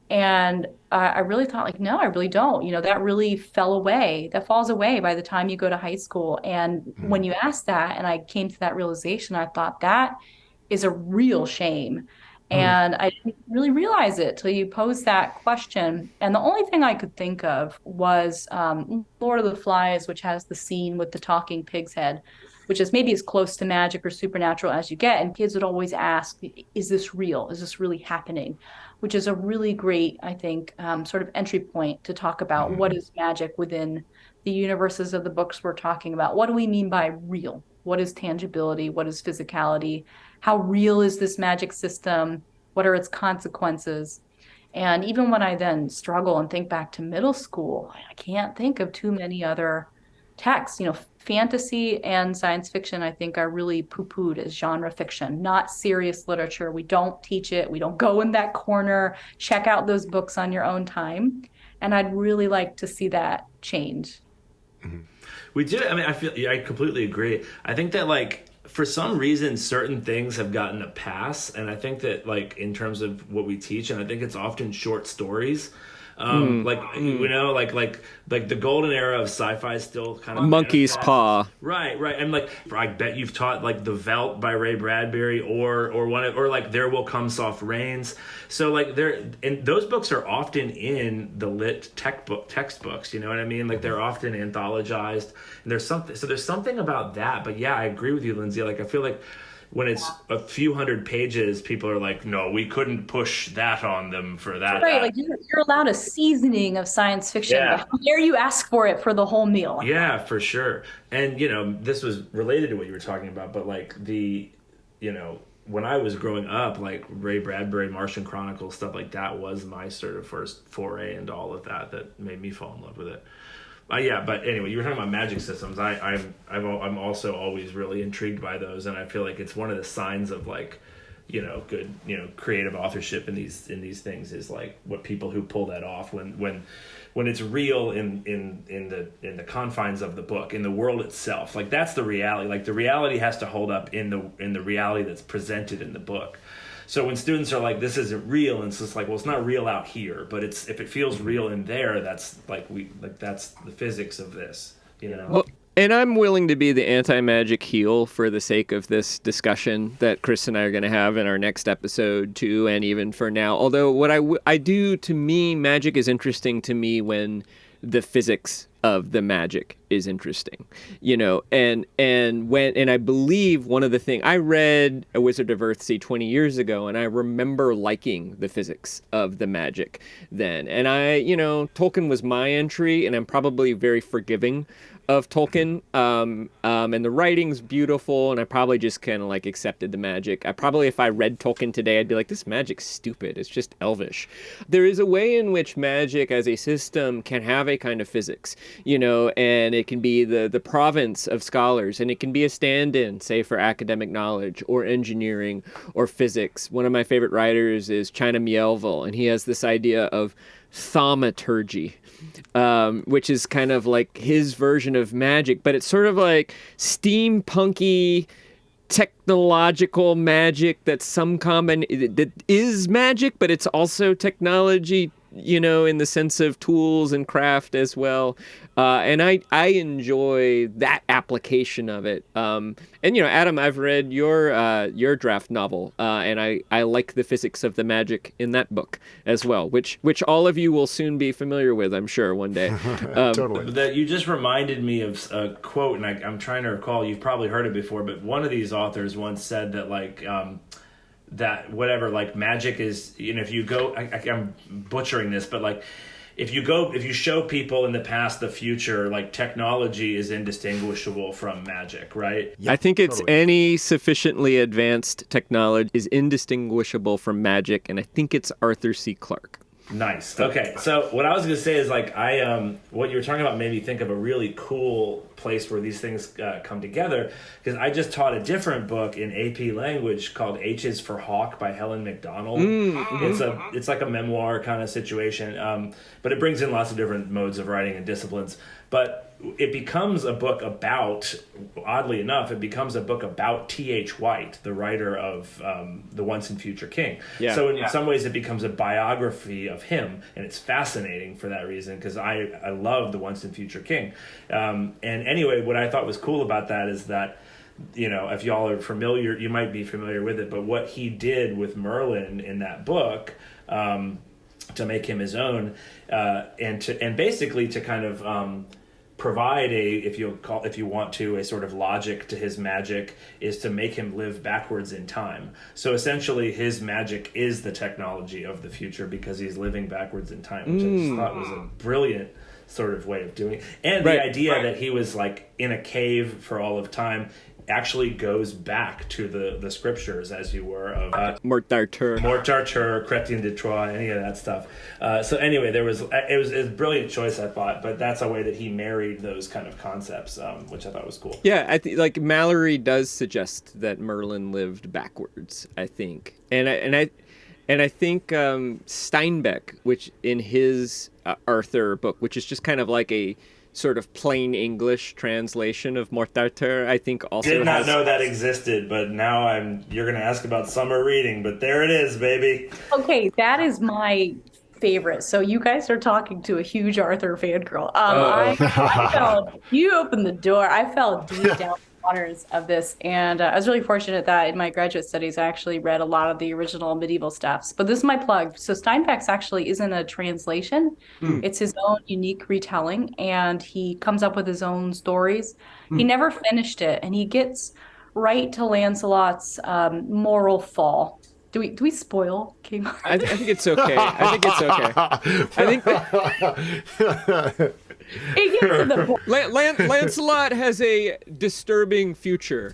And I really thought like, no, I really don't. That really fell away. That falls away by the time you go to high school. And when you asked that, and I came to that realization, I thought that is a real shame. And I didn't really realize it till you posed that question. And the only thing I could think of was Lord of the Flies, which has the scene with the talking pig's head, which is maybe as close to magic or supernatural as you get. And kids would always ask, is this real? Is this really happening? Which is a really great, I think, sort of entry point to talk about what is magic within the universes of the books we're talking about. What do we mean by real? What is tangibility? What is physicality? How real is this magic system? What are its consequences? And even when I then struggle and think back to middle school, I can't think of too many other texts. Fantasy and science fiction, I think, are really poo-pooed as genre fiction, not serious literature. We don't teach it. We don't go in that corner. Check out those books on your own time. And I'd really like to see that change. We do. I mean, I completely agree. I think that for some reason, certain things have gotten a pass. And I think that in terms of what we teach, and I think it's often short stories. Like the golden era of sci-fi is still kind of Monkey's Paw. Right. And I bet you've taught the Veldt by Ray Bradbury or There Will Come Soft Rains. So and those books are often in the lit textbooks. You know what I mean? They're often anthologized. And there's something about that. But yeah, I agree with you, Lindsay. I feel like when it's a few hundred pages, people are like, no, we couldn't push that on them for that. Right, you're allowed a seasoning of science fiction, but how dare you ask for it for the whole meal? Yeah, for sure. And, this was related to what you were talking about, but when I was growing up, Ray Bradbury, Martian Chronicles, stuff like that was my sort of first foray into all of that made me fall in love with it. Yeah, but anyway, you were talking about magic systems. I'm also always really intrigued by those, and I feel like it's one of the signs of like, good, creative authorship in these things is like what people who pull that off when it's real in the confines of the book, in the world itself. Like that's the reality. Like the reality has to hold up in the reality that's presented in the book. So when students are like, this isn't real, and it's just like, well, it's not real out here, but if it feels real in there, that's that's the physics of this, Well, and I'm willing to be the anti-magic heel for the sake of this discussion that Chris and I are going to have in our next episode too, and even for now. Although what I do, to me, magic is interesting to me when the physics of the magic is interesting, and I believe one of the things I read A Wizard of Earthsea 20 years ago, and I remember liking the physics of the magic then. And Tolkien was my entry, and I'm probably very forgiving of Tolkien, and the writing's beautiful, and I probably just kind of like accepted the magic. If I read Tolkien today, I'd be like, this magic's stupid. It's just elvish. There is a way in which magic as a system can have a kind of physics, and it can be the province of scholars, and it can be a stand-in, say, for academic knowledge or engineering or physics. One of my favorite writers is China Miéville, and he has this idea of thaumaturgy, which is kind of like his version of magic, but it's sort of like steampunky technological magic that's that is magic, but it's also technology, in the sense of tools and craft as well. And I enjoy that application of it. And Adam, I've read your draft novel, and I like the physics of the magic in that book as well, which all of you will soon be familiar with, I'm sure, one day. Totally. That you just reminded me of a quote, and I'm trying to recall. You've probably heard it before, but one of these authors once said that that whatever, like magic is, if you go, I'm butchering this, but like if you show people in the past the future, like technology is indistinguishable from magic, right? I think it's totally. any sufficiently advanced technology is indistinguishable from magic, and I think it's Arthur C. Clarke. Nice. Okay. So what I was going to say is like what you were talking about made me think of a really cool place where these things come together, because I just taught a different book in AP language called H is for Hawk by Helen McDonald. It's like a memoir kind of situation, but it brings in lots of different modes of writing and disciplines. But it becomes a book about, oddly enough, T.H. White, the writer of The Once and Future King. Yeah. So in some ways it becomes a biography of him, and it's fascinating for that reason, because I love The Once and Future King. And anyway, what I thought was cool about that is that, if y'all are familiar, you might be familiar with it, but what he did with Merlin in that book, to make him his own, and basically to kind of provide if you want to, a sort of logic to his magic, is to make him live backwards in time. So essentially his magic is the technology of the future because he's living backwards in time, which I just thought was a brilliant sort of way of doing it. And the idea that he was like in a cave for all of time actually goes back to the scriptures, as you were, of Mort d'Arthur, Chrétien de Troyes, any of that stuff. So anyway, it was a brilliant choice, I thought, but that's a way that he married those kind of concepts, which I thought was cool. Yeah, like Mallory does suggest that Merlin lived backwards, I think, and I think Steinbeck, which in his Arthur book, which is just kind of like a sort of plain English translation of Mort d'Arthur, I think also did not know that existed, but now you're going to ask about summer reading, but there it is, baby. Okay, that is my favorite. So you guys are talking to a huge Arthur fangirl. I felt, you opened the door. I fell deep down the waters of this, and I was really fortunate that in my graduate studies I actually read a lot of the original medieval stuffs. But this is my plug. So Steinbeck's actually isn't a translation. It's his own unique retelling, and he comes up with his own stories. He never finished it, and he gets right to Lancelot's moral fall. Do we spoil King Arthur? I think it's okay. I think It gets to the point. Lancelot has a disturbing future.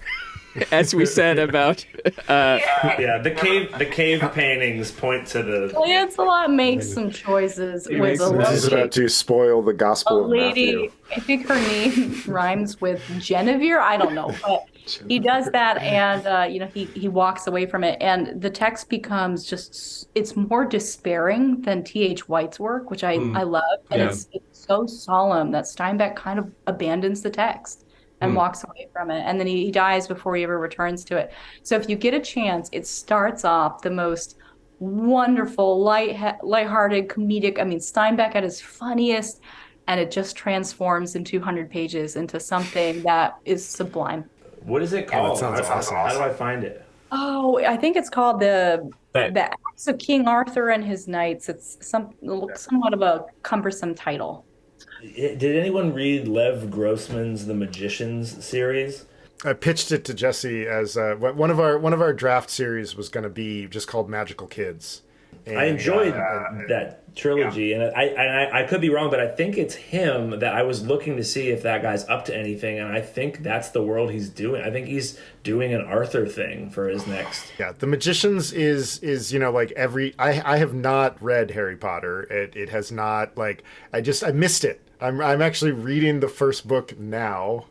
as we said about Yeah, the cave paintings point to the. Lancelot makes some choices with makes a some This is lady. about to spoil the A Gospel of Matthew. lady, I think her name rhymes with Genevieve. I don't know, but he does that, and he walks away from it, and the text becomes just it's more despairing than T.H. White's work, which I love, and Yeah. it's so solemn that Steinbeck kind of abandons the text and walks away from it, and then he dies before he ever returns to it. So if you get a chance, it starts off the most wonderful, lighthearted, comedic. I mean, Steinbeck at his funniest, and it just transforms in 200 pages into something that is sublime. What is it called? sounds awesome. How do I find it? Oh, I think it's called the But- the Acts of King Arthur and His Knights. It's somewhat of a cumbersome title. Did anyone read Lev Grossman's The Magicians series? I pitched it to Jesse as one of our draft series was going to be just called Magical Kids. And, I enjoyed that trilogy, and I could be wrong, but I think it's him that I was looking to see if that guy's up to anything, and I think that's the world he's doing. I think he's doing an Arthur thing for his next. Yeah, The Magicians is like I have not read Harry Potter. It has not like I missed it. I'm actually reading the first book now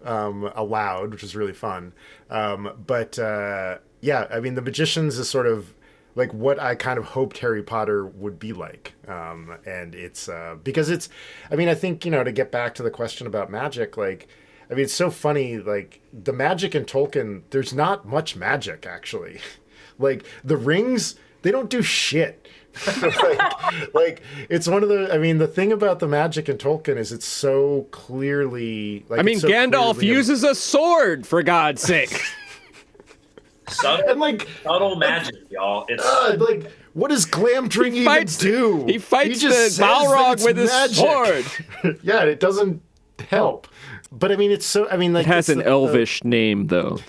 aloud, which is really fun. But yeah, I mean, The Magicians is sort of like what I kind of hoped Harry Potter would be like. And it's because it's, I mean, I think, to get back to the question about magic, like, I mean, it's so funny, like the magic in Tolkien, there's not much magic actually. Like the rings, they don't do shit. like it's one of the, I mean, the thing about the magic in Tolkien is it's so clearly like, I mean, it's so Gandalf clearly uses a sword, for God's sake. Subtle, and like subtle magic, y'all. It's like what does Glamdring even do? He fights just the says that Balrog it's with his magic. sword. Yeah, it doesn't help. But I mean, it's so. I mean, like It has it's an elvish name, though.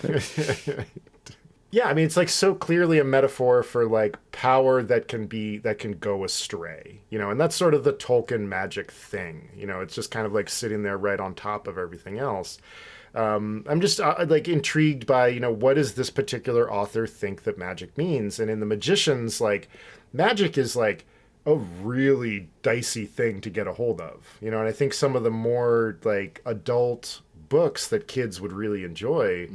Yeah, I mean, it's like so clearly a metaphor for like power that can go astray, and that's sort of the Tolkien magic thing. It's just kind of like sitting there right on top of everything else. I'm just like intrigued by, what does this particular author think that magic means? And in The Magicians, like magic is like a really dicey thing to get a hold of, and I think some of the more like adult books that kids would really enjoy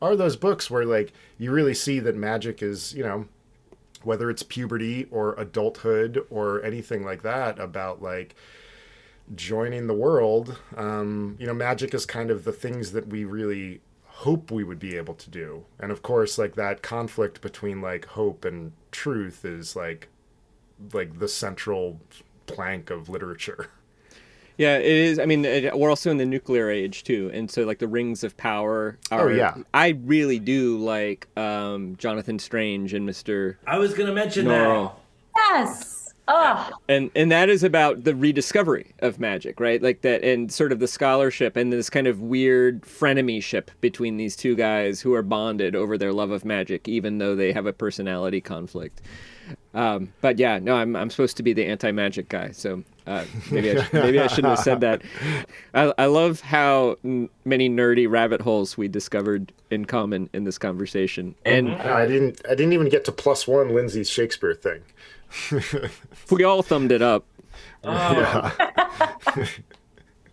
are those books where like you really see that magic is, whether it's puberty or adulthood or anything like that about like joining the world, magic is kind of the things that we really hope we would be able to do. And of course, like that conflict between like hope and truth is like the central plank of literature. Yeah, it is. I mean, we're also in the nuclear age, too. And so, like, the Rings of Power are... Oh, yeah. I really do like Jonathan Strange and Mr. I was going to mention Norrell. Yes. Oh, And that is about the rediscovery of magic, right? Like that, and sort of the scholarship and this kind of weird frenemyship between these two guys who are bonded over their love of magic, even though they have a personality conflict. But yeah, no, I'm supposed to be the anti-magic guy, so maybe I shouldn't have said that. I love how many nerdy rabbit holes we discovered in common in this conversation, and I didn't even get to +1 Lindsay's Shakespeare thing. we all thumbed it up.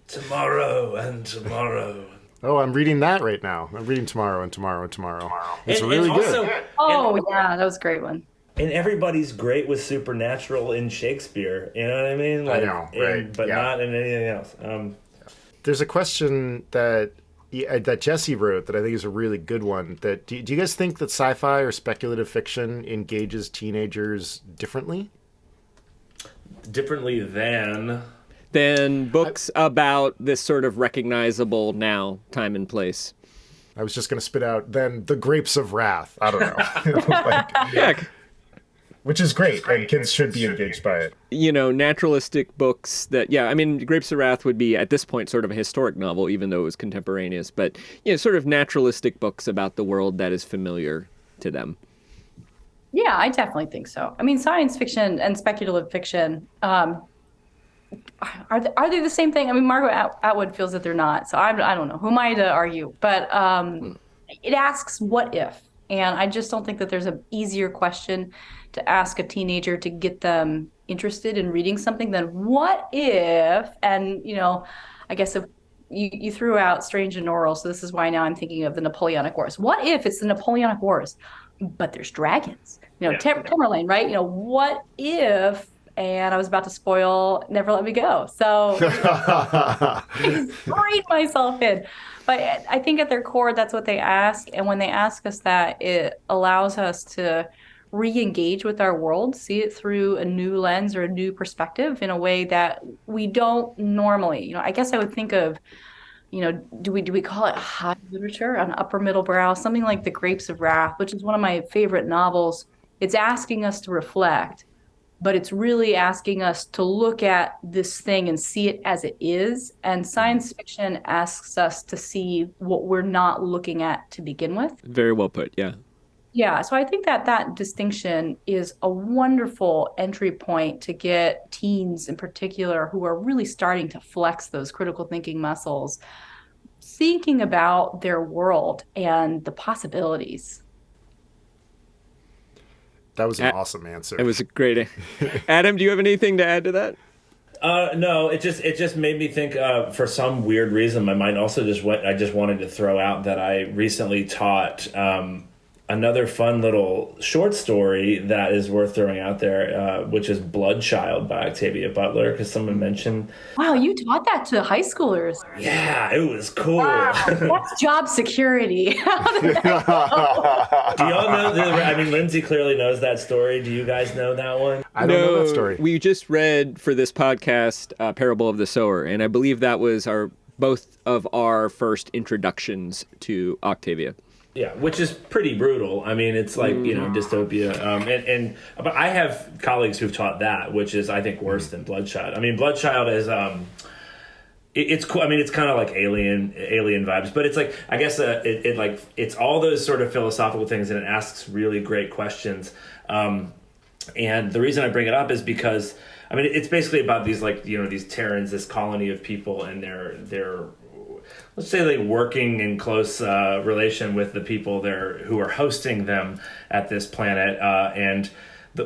tomorrow and tomorrow. Oh, I'm reading that right now. I'm reading Tomorrow and Tomorrow and Tomorrow. It's And really also, good. oh yeah, that was a great one. And everybody's great with supernatural in Shakespeare. You know what I mean? Like, know, right, but yeah. not in anything else. There's a question that Jesse wrote that I think is a really good one. That do you guys think that sci-fi or speculative fiction engages teenagers differently? Differently than. Books about this sort of recognizable now time and place. I was just going to spit out then The Grapes of Wrath. I don't know. Yeah. Which is great, and kids should be engaged by it. Naturalistic books that, I mean, Grapes of Wrath would be, at this point, sort of a historic novel, even though it was contemporaneous, but, sort of naturalistic books about the world that is familiar to them. Yeah, I definitely think so. I mean, science fiction and speculative fiction, are they the same thing? I mean, Margaret Atwood feels that they're not, so I don't know. Who am I to argue? But it asks what if. And I just don't think that there's an easier question to ask a teenager to get them interested in reading something than what if. And, I guess if you threw out Strange and Oral, so this is why now I'm thinking of the Napoleonic Wars. What if it's the Napoleonic Wars, but there's dragons? Yeah. Tamerlane, right? What if? And I was about to spoil Never Let Me Go. So read myself in. But I think at their core, that's what they ask. And when they ask us that, it allows us to re-engage with our world, see it through a new lens or a new perspective in a way that we don't normally. I guess I would think of, do we call it high literature on upper middle brow, something like The Grapes of Wrath, which is one of my favorite novels. It's asking us to reflect, but it's really asking us to look at this thing and see it as it is. And science fiction asks us to see what we're not looking at to begin with. Very well put. Yeah. Yeah, so I think that distinction is a wonderful entry point to get teens in particular who are really starting to flex those critical thinking muscles, thinking about their world and the possibilities. That was an awesome answer. It was a great. Adam, do you have anything to add to that? No, it just made me think. For some weird reason, my mind also just went. I just wanted to throw out that I recently taught another fun little short story that is worth throwing out there, which is Bloodchild by Octavia Butler, because someone mentioned. Wow, you taught that to high schoolers. Yeah, it was cool. Wow, that's job security. Do y'all know? Lindsay clearly knows that story. Do you guys know that one? I don't know that story. We just read for this podcast Parable of the Sower, and I believe that was both of our first introductions to Octavia. Yeah, which is pretty brutal. It's like, dystopia. But I have colleagues who've taught that, which is, I think, worse than Bloodchild. Bloodchild is, it's cool. It's kind of like alien vibes, but it's like, I guess, it's all those sort of philosophical things, and it asks really great questions. And the reason I bring it up is because, it's basically about these, these Terrans, this colony of people, and they're let's say working in close relation with the people there who are hosting them at this planet. And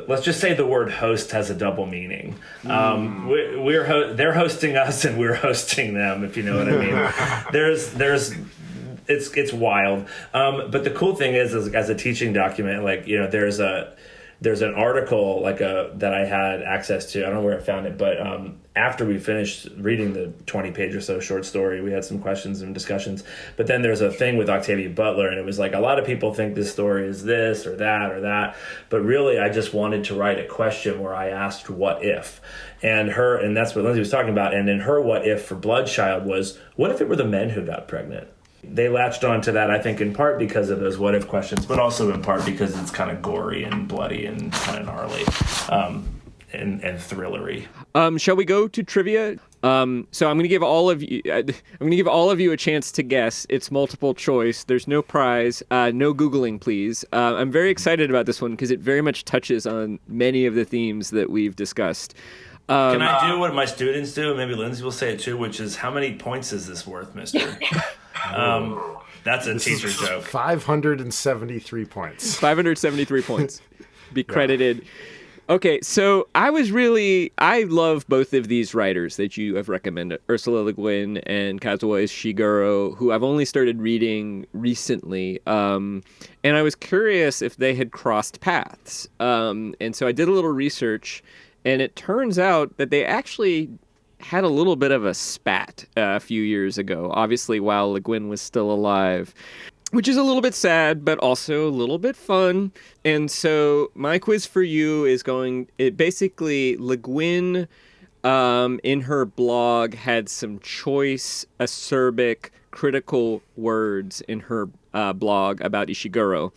let's just say the word host has a double meaning. They're hosting us and we're hosting them, if you know what I mean. It's wild. But the cool thing is as a teaching document, there's an article that I had access to. I don't know where I found it, but after we finished reading the 20-page or so short story, we had some questions and discussions. But then there's a thing with Octavia Butler, and it was like, a lot of people think this story is this or that or that. But really, I just wanted to write a question where I asked, what if? And that's what Lindsay was talking about. And then her what if for Bloodchild was, what if it were the men who got pregnant? They latched onto that, I think, in part because of those what if questions, but also in part because it's kind of gory and bloody and kind of gnarly and thrillery. Shall we go to trivia? So I'm going to give all of you a chance to guess. It's multiple choice. There's no prize. No Googling, please. I'm very excited about this one because it very much touches on many of the themes that we've discussed. Can I do what my students do? Maybe Lindsay will say it too, which is, how many points is this worth, mister? That's a teacher joke. 573 points. 573 points. Be credited. Yeah. Okay, so I love both of these writers that you have recommended, Ursula Le Guin and Kazuo Ishiguro, who I've only started reading recently. And I was curious if they had crossed paths. And so I did a little research, and it turns out that they actually had a little bit of a spat a few years ago, obviously while Le Guin was still alive, which is a little bit sad, but also a little bit fun. And so my quiz for you is basically Le Guin in her blog had some choice, acerbic, critical words in her blog about Ishiguro.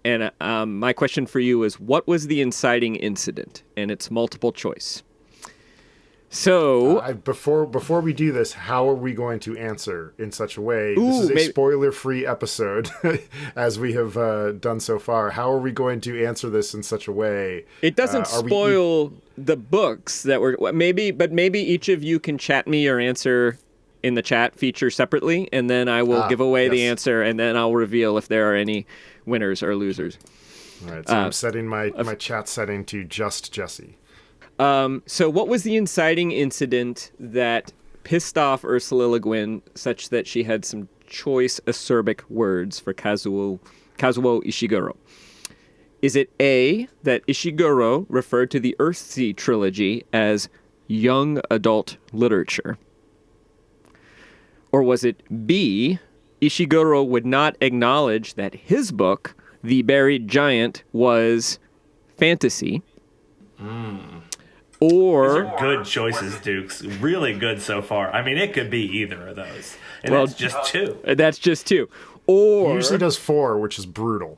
And my question for you is, what was the inciting incident? And it's multiple choice. So before we do this, how are we going to answer in such a way? This is a spoiler-free episode, as we have done so far. How are we going to answer this in such a way? It doesn't spoil the books that were maybe each of you can chat me your answer in the chat feature separately, and then I will give away the answer, and then I'll reveal if there are any winners or losers. All right, so I'm setting my chat setting to just Jesse. So what was the inciting incident that pissed off Ursula Le Guin such that she had some choice acerbic words for Kazuo Ishiguro? Is it A, that Ishiguro referred to the Earthsea trilogy as young adult literature? Or was it B, Ishiguro would not acknowledge that his book, The Buried Giant, was fantasy? Or... These are good choices, Dukes. Really good so far. I mean, it could be either of those. And Well, that's just two. That's just two. Or... He usually does 4, which is brutal.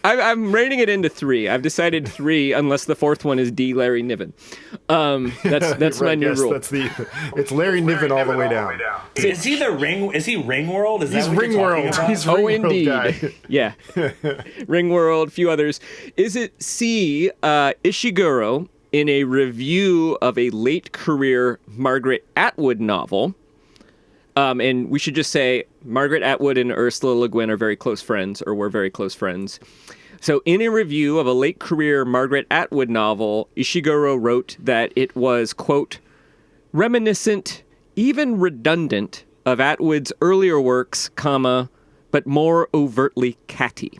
I'm rating it into 3. I've decided 3, unless the fourth one is D. Larry Niven. That's my new rule. It's Larry Niven all the way down. Is he Ringworld? Is He's that what you're talking Ringworld. about? He's Oh, Ringworld indeed. guy. Yeah. Ringworld, few others. Is it C, Ishiguro, in a review of a late career Margaret Atwood novel? And we should just say Margaret Atwood and Ursula Le Guin are very close friends, or were very close friends. So in a review of a late career Margaret Atwood novel, Ishiguro wrote that it was, quote, reminiscent, even redundant, of Atwood's earlier works, comma, but more overtly catty.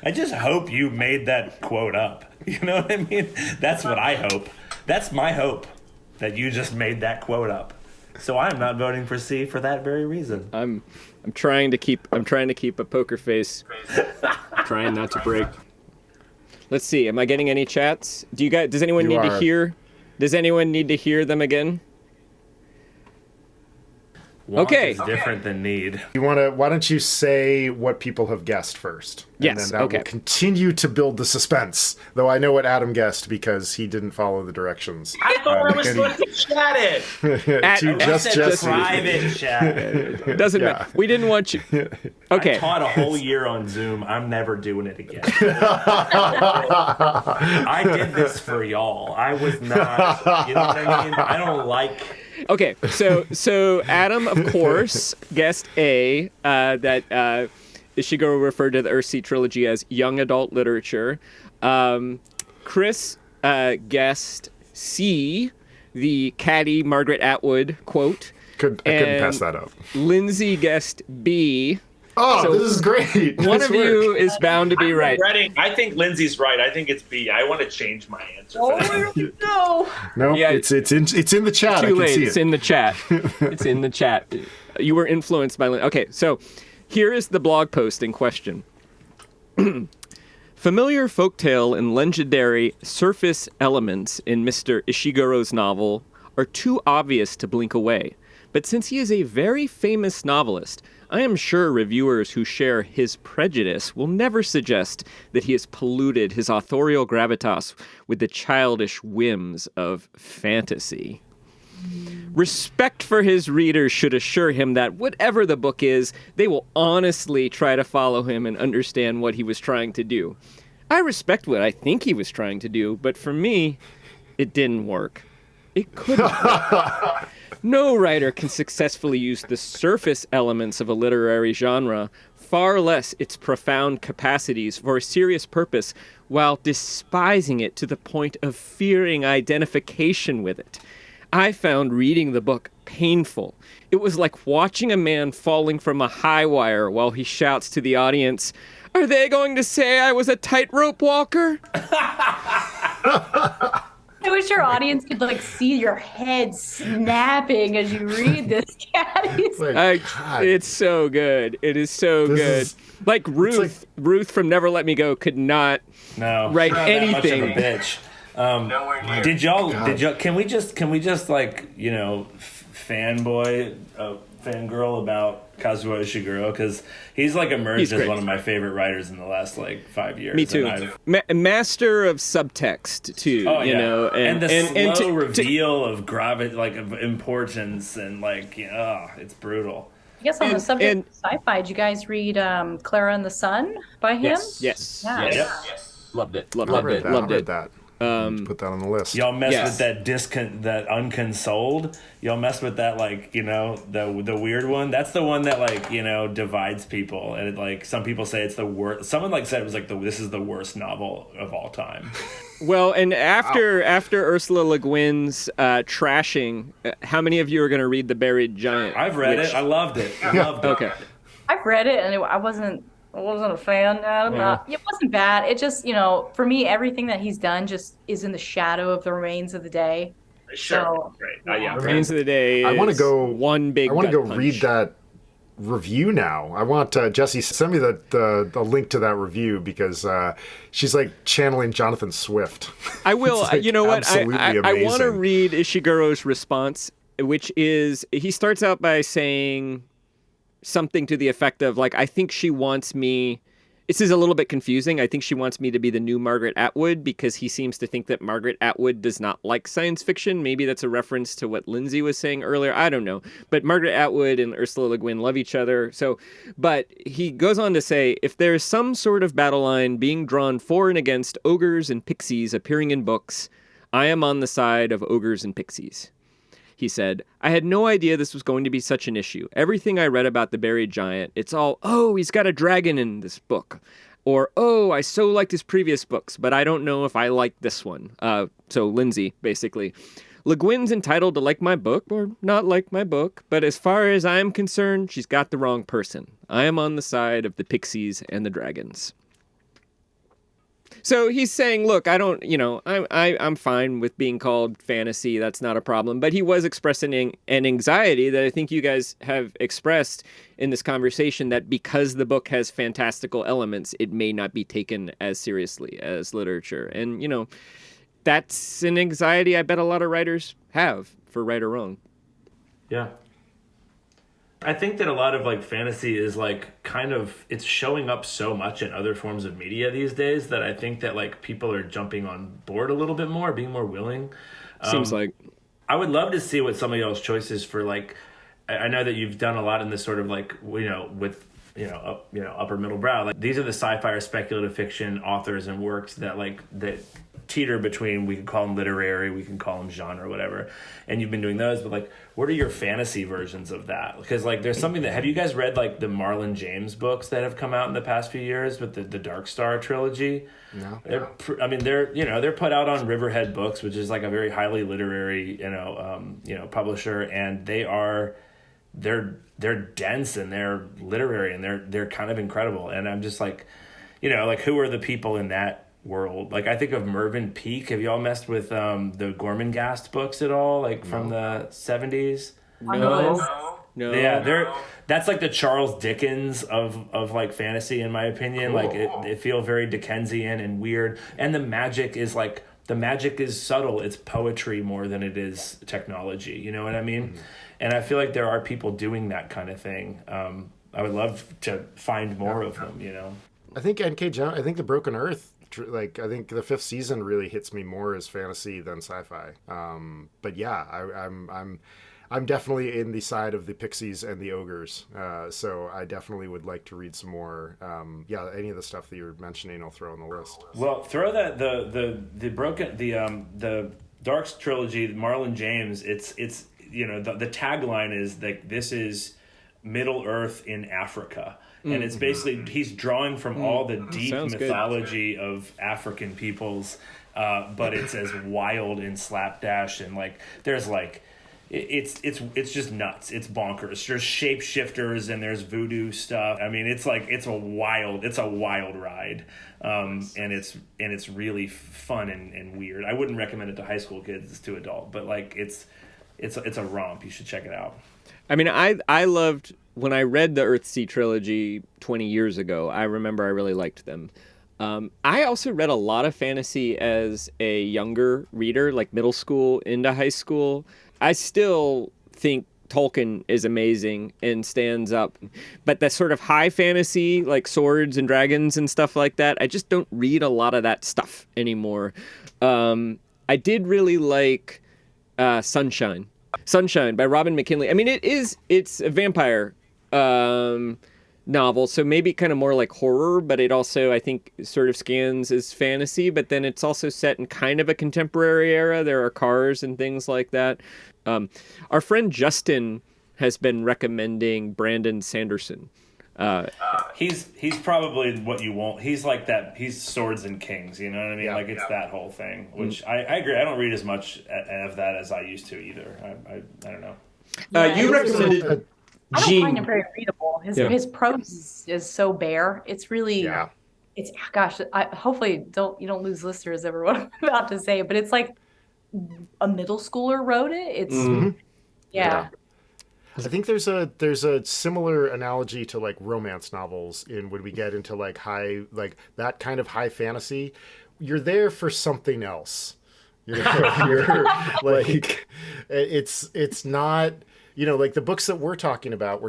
I just hope you made that quote up. You know what I mean? That's what I hope. That's my hope, that you just made that quote up. So I'm not voting for C for that very reason. I'm trying to keep a poker face, trying not to break. Let's see. Am I getting any chats? Does anyone need to hear? Does anyone need to hear them again? Want Okay. is different than need. Why don't you say what people have guessed first? Yes, And then that okay. will continue to build the suspense. Though I know what Adam guessed because he didn't follow the directions. I thought I was supposed to chat it. To just That's Jesse. a private chat. Doesn't matter. We didn't want you. Okay. I taught a whole year on Zoom. I'm never doing it again. I did this for y'all. I was not, you know what I mean? I don't like... Okay, so Adam, of course, guessed A, that Ishiguro referred to the Earthsea trilogy as young adult literature. Chris guessed C, the catty Margaret Atwood quote. I couldn't pass that up. Lindsay guessed B. Oh, So this is great. One Nice of you is bound to be right. I think Lindsay's right. I think it's B. I want to change my answer. Oh, For that. no. No, Yeah. it's in the chat. I Too can late. see It's it. in the chat. It's in the chat. You were influenced by... Okay, so here is the blog post in question. Familiar folktale and legendary surface elements in Mr. Ishiguro's novel are too obvious to blink away. But since he is a very famous novelist, I am sure reviewers who share his prejudice will never suggest that he has polluted his authorial gravitas with the childish whims of fantasy. Respect for his readers should assure him that whatever the book is, they will honestly try to follow him and understand what he was trying to do. I respect what I think he was trying to do, but for me, it didn't work. It couldn't work. No writer can successfully use the surface elements of a literary genre, far less its profound capacities, for a serious purpose, while despising it to the point of fearing identification with it. I found reading the book painful. It was like watching a man falling from a high wire while he shouts to the audience, "Are they going to say I was a tightrope walker?" I wish our audience could see your head snapping as you read this, Caddies. God. It's so good. It is so This good. is- Like Ruth, Ruth from Never Let Me Go could not No. write not that much of a anything. bitch. Did y'all can we just fanboy fangirl about Kazuo Ishiguro, because he's emerged He's as great. one of my favorite writers in the last 5 years. Me too. And I've- master of subtext too. Oh, you yeah. know, and the slow to- reveal of of importance, and it's brutal. I guess on the subject and- of sci-fi, did you guys read Clara and the Sun by him? Yes. Yeah. Yes. Loved it. Loved I it. read that. Loved I read it. that. Put that on the list. Y'all mess Yes. with that unconsoled. Y'all mess with that, like, the weird one. That's the one that, like, divides people. And it, like, some people say it's the worst. Someone like said it was like this is the worst novel of all time. Well, and after Ursula Le Guin's trashing, how many of you are going to read The Buried Giant? I've read it. I loved it. Okay. I've read it and I wasn't a fan. It wasn't bad. It just, for me, everything that he's done just is in the shadow of The Remains of the Day. Sure. So, Right. Yeah. Remains of the Day. I want to go. One big. I want to go gut punch. read that review now. I want Jesse send me the link to that review because she's like channeling Jonathan Swift. I will. It's, like, you know what? absolutely I want to amazing. read Ishiguro's response, which is he starts out by saying something to the effect of, like, I think she wants me. This is a little bit confusing. I think she wants me to be the new Margaret Atwood because he seems to think that Margaret Atwood does not like science fiction. Maybe that's a reference to what Lindsay was saying earlier. I don't know. But Margaret Atwood and Ursula Le Guin love each other. But he goes on to say, if there is some sort of battle line being drawn for and against ogres and pixies appearing in books, I am on the side of ogres and pixies. He said, I had no idea this was going to be such an issue. Everything I read about the buried giant, it's all, oh, he's got a dragon in this book. Or, oh, I so liked his previous books, but I don't know if I like this one. So Lindsay, basically. Le Guin's entitled to like my book or not like my book, but as far as I'm concerned, she's got the wrong person. I am on the side of the pixies and the dragons. So he's saying, look, I don't, I'm fine with being called fantasy. That's not a problem. But he was expressing an anxiety that I think you guys have expressed in this conversation, that because the book has fantastical elements, it may not be taken as seriously as literature. And, that's an anxiety I bet a lot of writers have, for right or wrong. Yeah. I think that a lot of like fantasy is like kind of, it's showing up so much in other forms of media these days that I think that like people are jumping on board a little bit more, being more willing. Seems like. I would love to see what some of y'all's choices for like, I know that you've done a lot in this sort of like, with, upper middle brow. Like these are the sci-fi or speculative fiction authors and works that teeter between, we can call them literary, we can call them genre, whatever. And you've been doing those, but like, what are your fantasy versions of that? Because like, there's something that, have you guys read like the Marlon James books that have come out in the past few years with the Dark Star trilogy? No. They're put out on Riverhead Books, which is like a very highly literary, publisher, and they're dense and they're literary and they're kind of incredible. And I'm just like, who are the people in that world? Like I think of Mervyn Peake. Have y'all messed with the Gormenghast books at all? Like from the 70s? No. Yeah, that's like the Charles Dickens of like fantasy, in my opinion. Cool. Like it feels very Dickensian and weird. And the magic is subtle. It's poetry more than it is technology. You know what I mean? Mm-hmm. And I feel like there are people doing that kind of thing. I would love to find more of them, I think N.K. Jemisin, I think The Broken Earth, I think the 5th season really hits me more as fantasy than sci-fi. But yeah, I'm definitely in the side of the pixies and the ogres. So I definitely would like to read some more. Any of the stuff that you're mentioning, I'll throw on the list. Well, throw that the Darks trilogy, Marlon James. It's the tagline is like, this is Middle Earth in Africa. And it's basically, he's drawing from all the deep mythology of African peoples, but it's as wild and slapdash, and like there's like it's just nuts. It's bonkers. There's shapeshifters and there's voodoo stuff. I mean, it's a wild ride, and it's really fun and weird. I wouldn't recommend it to high school kids. It's too adult, but like it's a romp. You should check it out. I mean, I loved, when I read the Earthsea trilogy 20 years ago, I remember I really liked them. I also read a lot of fantasy as a younger reader, like middle school into high school. I still think Tolkien is amazing and stands up, but that sort of high fantasy, like swords and dragons and stuff like that, I just don't read a lot of that stuff anymore. I did really like Sunshine by Robin McKinley. I mean, it's a vampire novel, so maybe kind of more like horror, but it also, I think, sort of scans as fantasy, but then it's also set in kind of a contemporary era. There are cars and things like that. Our friend Justin has been recommending Brandon Sanderson. He's probably what you won't. He's like that. He's Swords and Kings. You know what I mean? Yeah. Like it's that whole thing. Which I agree. I don't read as much of that as I used to either. I don't know. Yeah, You it's- recommended I don't Gene. find him very readable. His prose is so bare. It's really Yeah. it's gosh. Hopefully you don't lose listeners over what I'm about to say, but it's like a middle schooler wrote it. It's yeah. I think there's a similar analogy to like romance novels in when we get into like that kind of high fantasy. You're there for something else. You're like it's not, like the books that we're talking about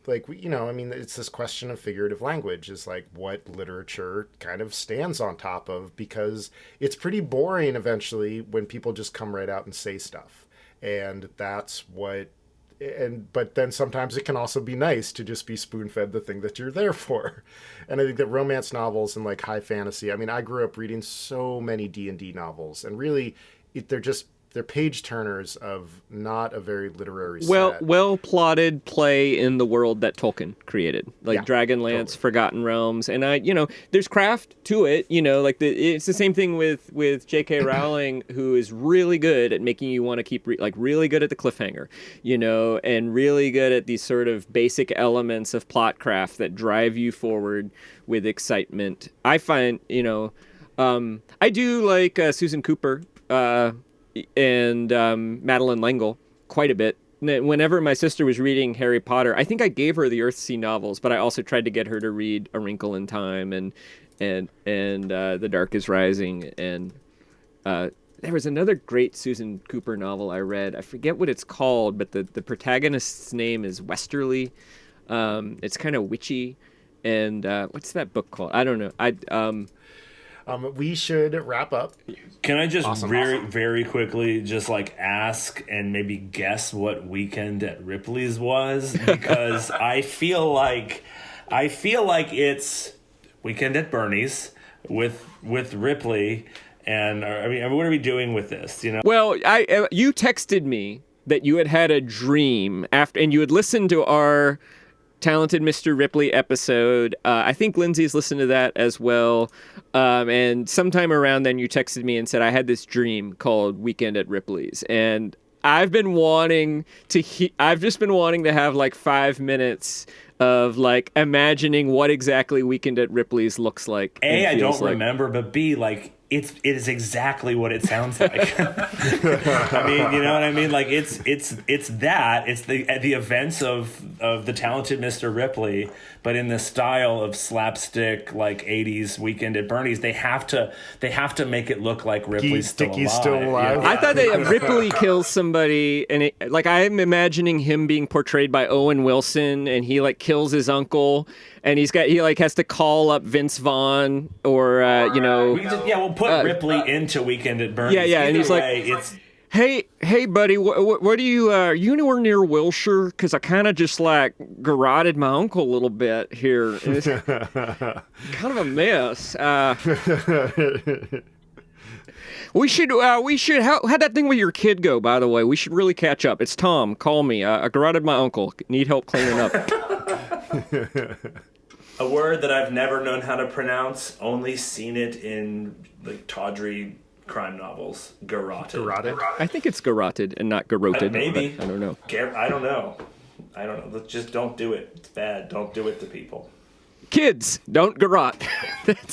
like, I mean, it's this question of figurative language is like what literature kind of stands on top of, because it's pretty boring eventually when people just come right out and say stuff. And that's but then sometimes it can also be nice to just be spoon-fed the thing that you're there for. And I think that romance novels and like high fantasy, I mean, I grew up reading so many D&D novels, and really they're page turners of not a very literary set. Well plotted play in the world that Tolkien created, like Yeah, Dragonlance, totally. Forgotten Realms, and there's craft to it. Like it's the same thing with J.K. Rowling, who is really good at making you want to keep really good at the cliffhanger, and really good at these sort of basic elements of plot craft that drive you forward with excitement. I find I do like Susan Cooper. And Madeleine L'Engle quite a bit. Whenever my sister was reading Harry Potter, I think I gave her the Earthsea novels, but I also tried to get her to read A Wrinkle in Time and The Dark is Rising. And there was another great Susan Cooper novel I read. I forget what it's called, but the protagonist's name is Westerly. It's kind of witchy. And what's that book called? I don't know. We should wrap up. Can I just Awesome. very quickly just like ask and maybe guess what Weekend at Ripley's was? Because I feel like it's Weekend at Bernie's with Ripley. And I mean, what are we doing with this? Well, you texted me that you had a dream after, and you had listened to our Talented Mr. Ripley episode. I think Lindsay's listened to that as well. And sometime around then you texted me and said, I had this dream called Weekend at Ripley's. And I've been wanting to I've just been wanting to have like 5 minutes of like imagining what exactly Weekend at Ripley's looks like. A, I don't remember, but B, like it is exactly what it sounds like. I mean, you know what I mean? Like it's the events of the Talented Mr. Ripley, but in the style of slapstick, like 80s Weekend at Bernie's. They have to make it look like Ripley's still alive. I thought that Ripley kills somebody, and I'm imagining him being portrayed by Owen Wilson, and he like kills his uncle, and he has to call up Vince Vaughn or we'll put Ripley into Weekend at Bernie's. Yeah, and he's like, it's. Hey, buddy, what are are you anywhere near Wilshire? Because I kind of just like garroted my uncle a little bit here. And it's kind of a mess. We should how'd that thing with your kid go, by the way? We should really catch up. It's Tom. Call me. I garroted my uncle. Need help cleaning up. A word that I've never known how to pronounce, only seen it in like tawdry crime novels. Garroted. I think it's garroted and not garroted. Maybe. I don't know. I don't know. Just don't do it. It's bad. Don't do it to people. Kids, don't garrot.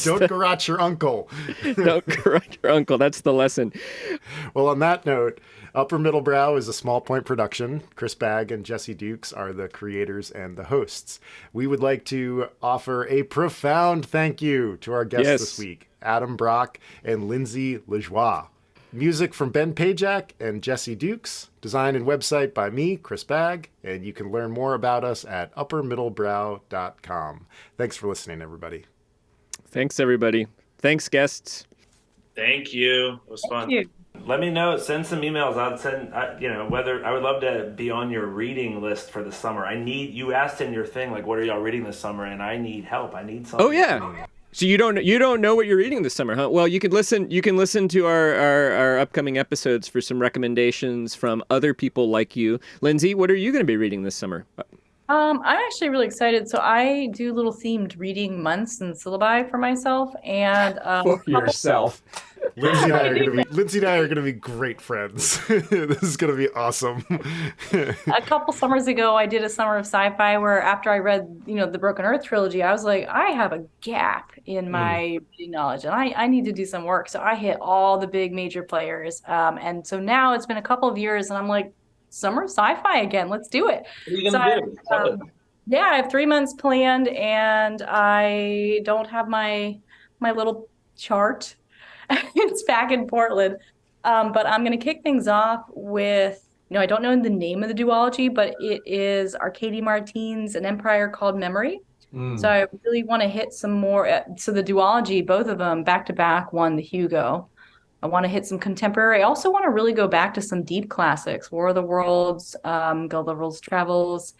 Don't garrot your uncle. Don't garrot your uncle. That's the lesson. Well, on that note, Upper Middle Brow is a Small Point production. Chris Bagg and Jesse Dukes are the creators and the hosts. We would like to offer a profound thank you to our guests this week, Adam Brock and Lindsay Lejoie. Music from Ben Pajak and Jesse Dukes. Design and website by me, Chris Bagg. And you can learn more about us at uppermiddlebrow.com. Thanks for listening, everybody. Thanks, everybody. Thanks, guests. Thank you. It was fun. Thank you. Let me know. Send some emails. I'll send. Whether I would love to be on your reading list for the summer. You asked in your thing like, what are y'all reading this summer? And I need help. I need something. Oh yeah. So you don't know what you're reading this summer, huh? Well, you can listen to our upcoming episodes for some recommendations from other people like you. Lindsay, what are you going to be reading this summer? I'm actually really excited. So I do little themed reading months and syllabi for myself, and For yourself. Lindsay and I are gonna be great friends. This is gonna be awesome. a couple summers ago, I did a summer of sci-fi where after I read, the Broken Earth trilogy, I was like, I have a gap in my reading knowledge, and I need to do some work. So I hit all the big major players, and so now it's been a couple of years, and I'm like, summer sci-fi again. Let's do it. What are you gonna do? Tell it. Yeah, I have 3 months planned, and I don't have my little chart. It's back in Portland, but I'm going to kick things off with. I don't know the name of the duology, but it is Arcady Martine's An Empire Called Memory. So I really want to hit some more. So the duology, both of them back to back, won the Hugo. I want to hit some contemporary. I also want to really go back to some deep classics, War of the Worlds, Gulliver's Travels.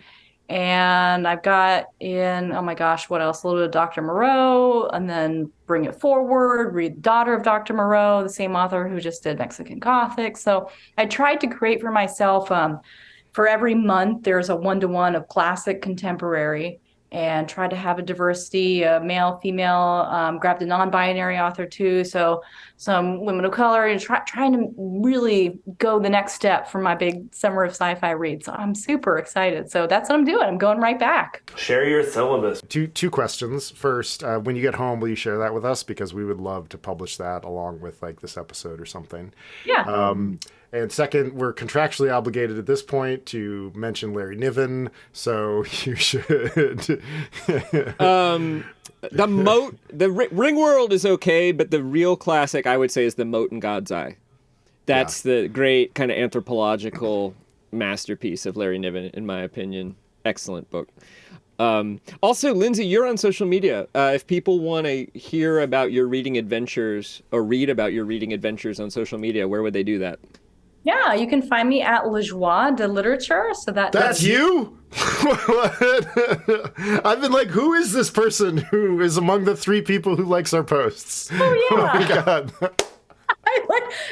And I've got oh my gosh, what else? A little bit of Dr. Moreau, and then bring it forward, read Daughter of Dr. Moreau, the same author who just did Mexican Gothic. So I tried to create for myself, for every month, there's a 1-to-1 of classic contemporary, and try to have a diversity, male, female, grabbed a non-binary author too. So some women of color, and trying to really go the next step for my big summer of sci-fi read. So I'm super excited. So that's what I'm doing. I'm going right back. Share your syllabus. Two questions. First, when you get home, will you share that with us? Because we would love to publish that along with like this episode or something. Yeah. And second, we're contractually obligated at this point to mention Larry Niven, so you should. The Moat, Ring World is okay, but the real classic I would say is The Moat in God's Eye. That's the great kind of anthropological masterpiece of Larry Niven, in my opinion. Excellent book. Also, Lindsay, you're on social media. If people want to hear about your reading adventures or read about your reading adventures on social media, where would they do that? Yeah, you can find me at Le Joie de Literature. So That's you? What? I've been like, who is this person who is among the 3 people who likes our posts? Oh, yeah. Oh my God.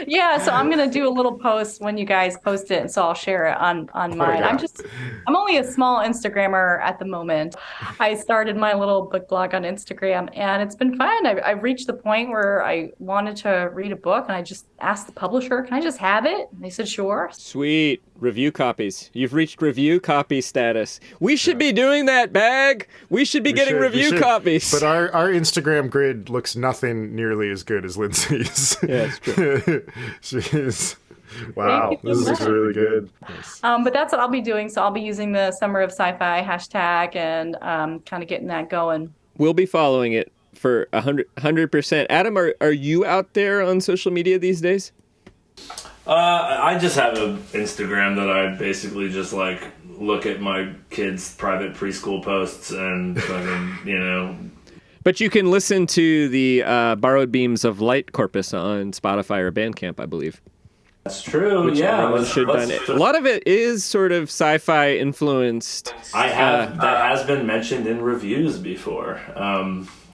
Yeah, so I'm gonna do a little post when you guys post it, and so I'll share it on mine. I'm only a small Instagrammer at the moment. I started my little book blog on Instagram, and it's been fun. I've reached the point where I wanted to read a book, and I just asked the publisher, "Can I just have it?" And they said, "Sure." Sweet. Review copies. You've reached review copy status. We should be doing that, Bag. We should be getting review copies. But our Instagram grid looks nothing nearly as good as Lindsay's. Yeah, it's true. She's wow. Thank you This so looks much. really good. But that's what I'll be doing. So I'll be using the Summer of Sci-Fi hashtag and kind of getting that going. We'll be following it for 100%. Adam, are you out there on social media these days? I just have an Instagram that I basically just like look at my kids' private preschool posts and fucking, But you can listen to the Borrowed Beams of Light corpus on Spotify or Bandcamp, I believe. That's true. Which everyone should done. A lot of it is sort of sci-fi influenced. I have that has been mentioned in reviews before.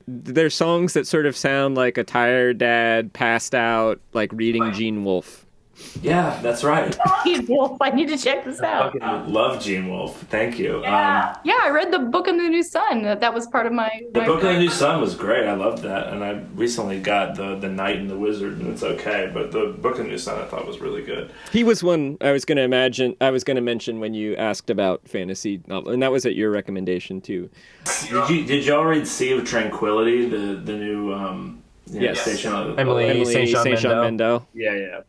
There's songs that sort of sound like a tired dad passed out, like reading Gene Wolfe. Yeah, that's right. Gene Wolfe, I need to check this out. I love Gene Wolfe. Thank you. Yeah, I read the Book of the New Sun. That was part of my. The Book of the New Sun was great. I loved that, and I recently got the Knight and the Wizard, and it's okay. But the Book of the New Sun I thought was really good. He was one I was going to mention when you asked about fantasy novel, and that was at your recommendation too. Did y'all read Sea of Tranquility, the new yes. station of Emily Saint Jean Mendel? Yeah.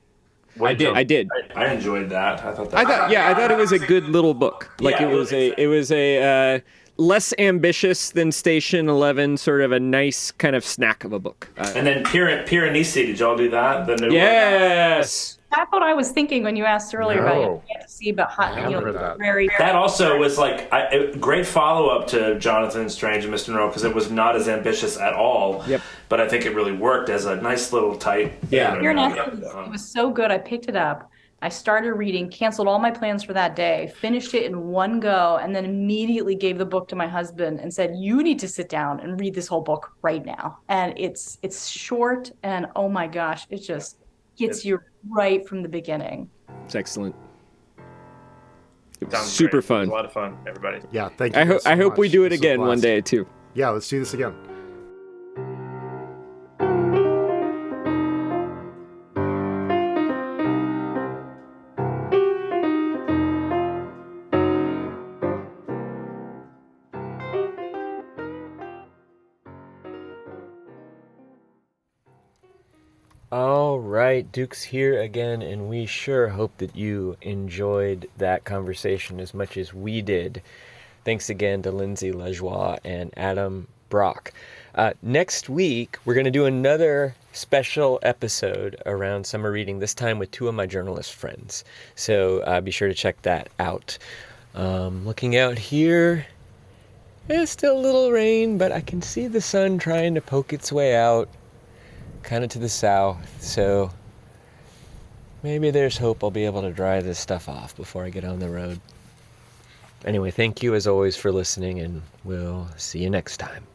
I did. I enjoyed that. I thought it was a good little book. Like Yeah, it was a less ambitious than Station 11, sort of a nice kind of snack of a book. And then Piranesi, did y'all do that? The new Yes. That's what I was thinking when you asked earlier about No. fantasy, but haven't read that. very. That also was like a great follow up to Jonathan Strange and Mr. Monroe because it was not as ambitious at all. Yep. But I think it really worked as a nice little tight. Yeah. Pure Nestle, it was so good. I picked it up. I started reading, canceled all my plans for that day, finished it in one go, and then immediately gave the book to my husband and said, "You need to sit down and read this whole book right now." And it's short, and oh my gosh, it just gets you right from the beginning. It's excellent. It was Sounds super great. It was fun. a lot of fun, everybody. Yeah, thank you. I, guys so I hope we much. do it This was a again one blast. day too. Yeah, let's do this again. All right, Duke's here again, and we sure hope that you enjoyed that conversation as much as we did. Thanks again to Lindsay Lajoie and Adam Brock. Next week, we're going to do another special episode around summer reading, this time with two of my journalist friends. So be sure to check that out. Looking out here, it's still a little rain, but I can see the sun trying to poke its way out, kind of to the south, so maybe there's hope I'll be able to dry this stuff off before I get on the road. Anyway, thank you as always for listening, and we'll see you next time.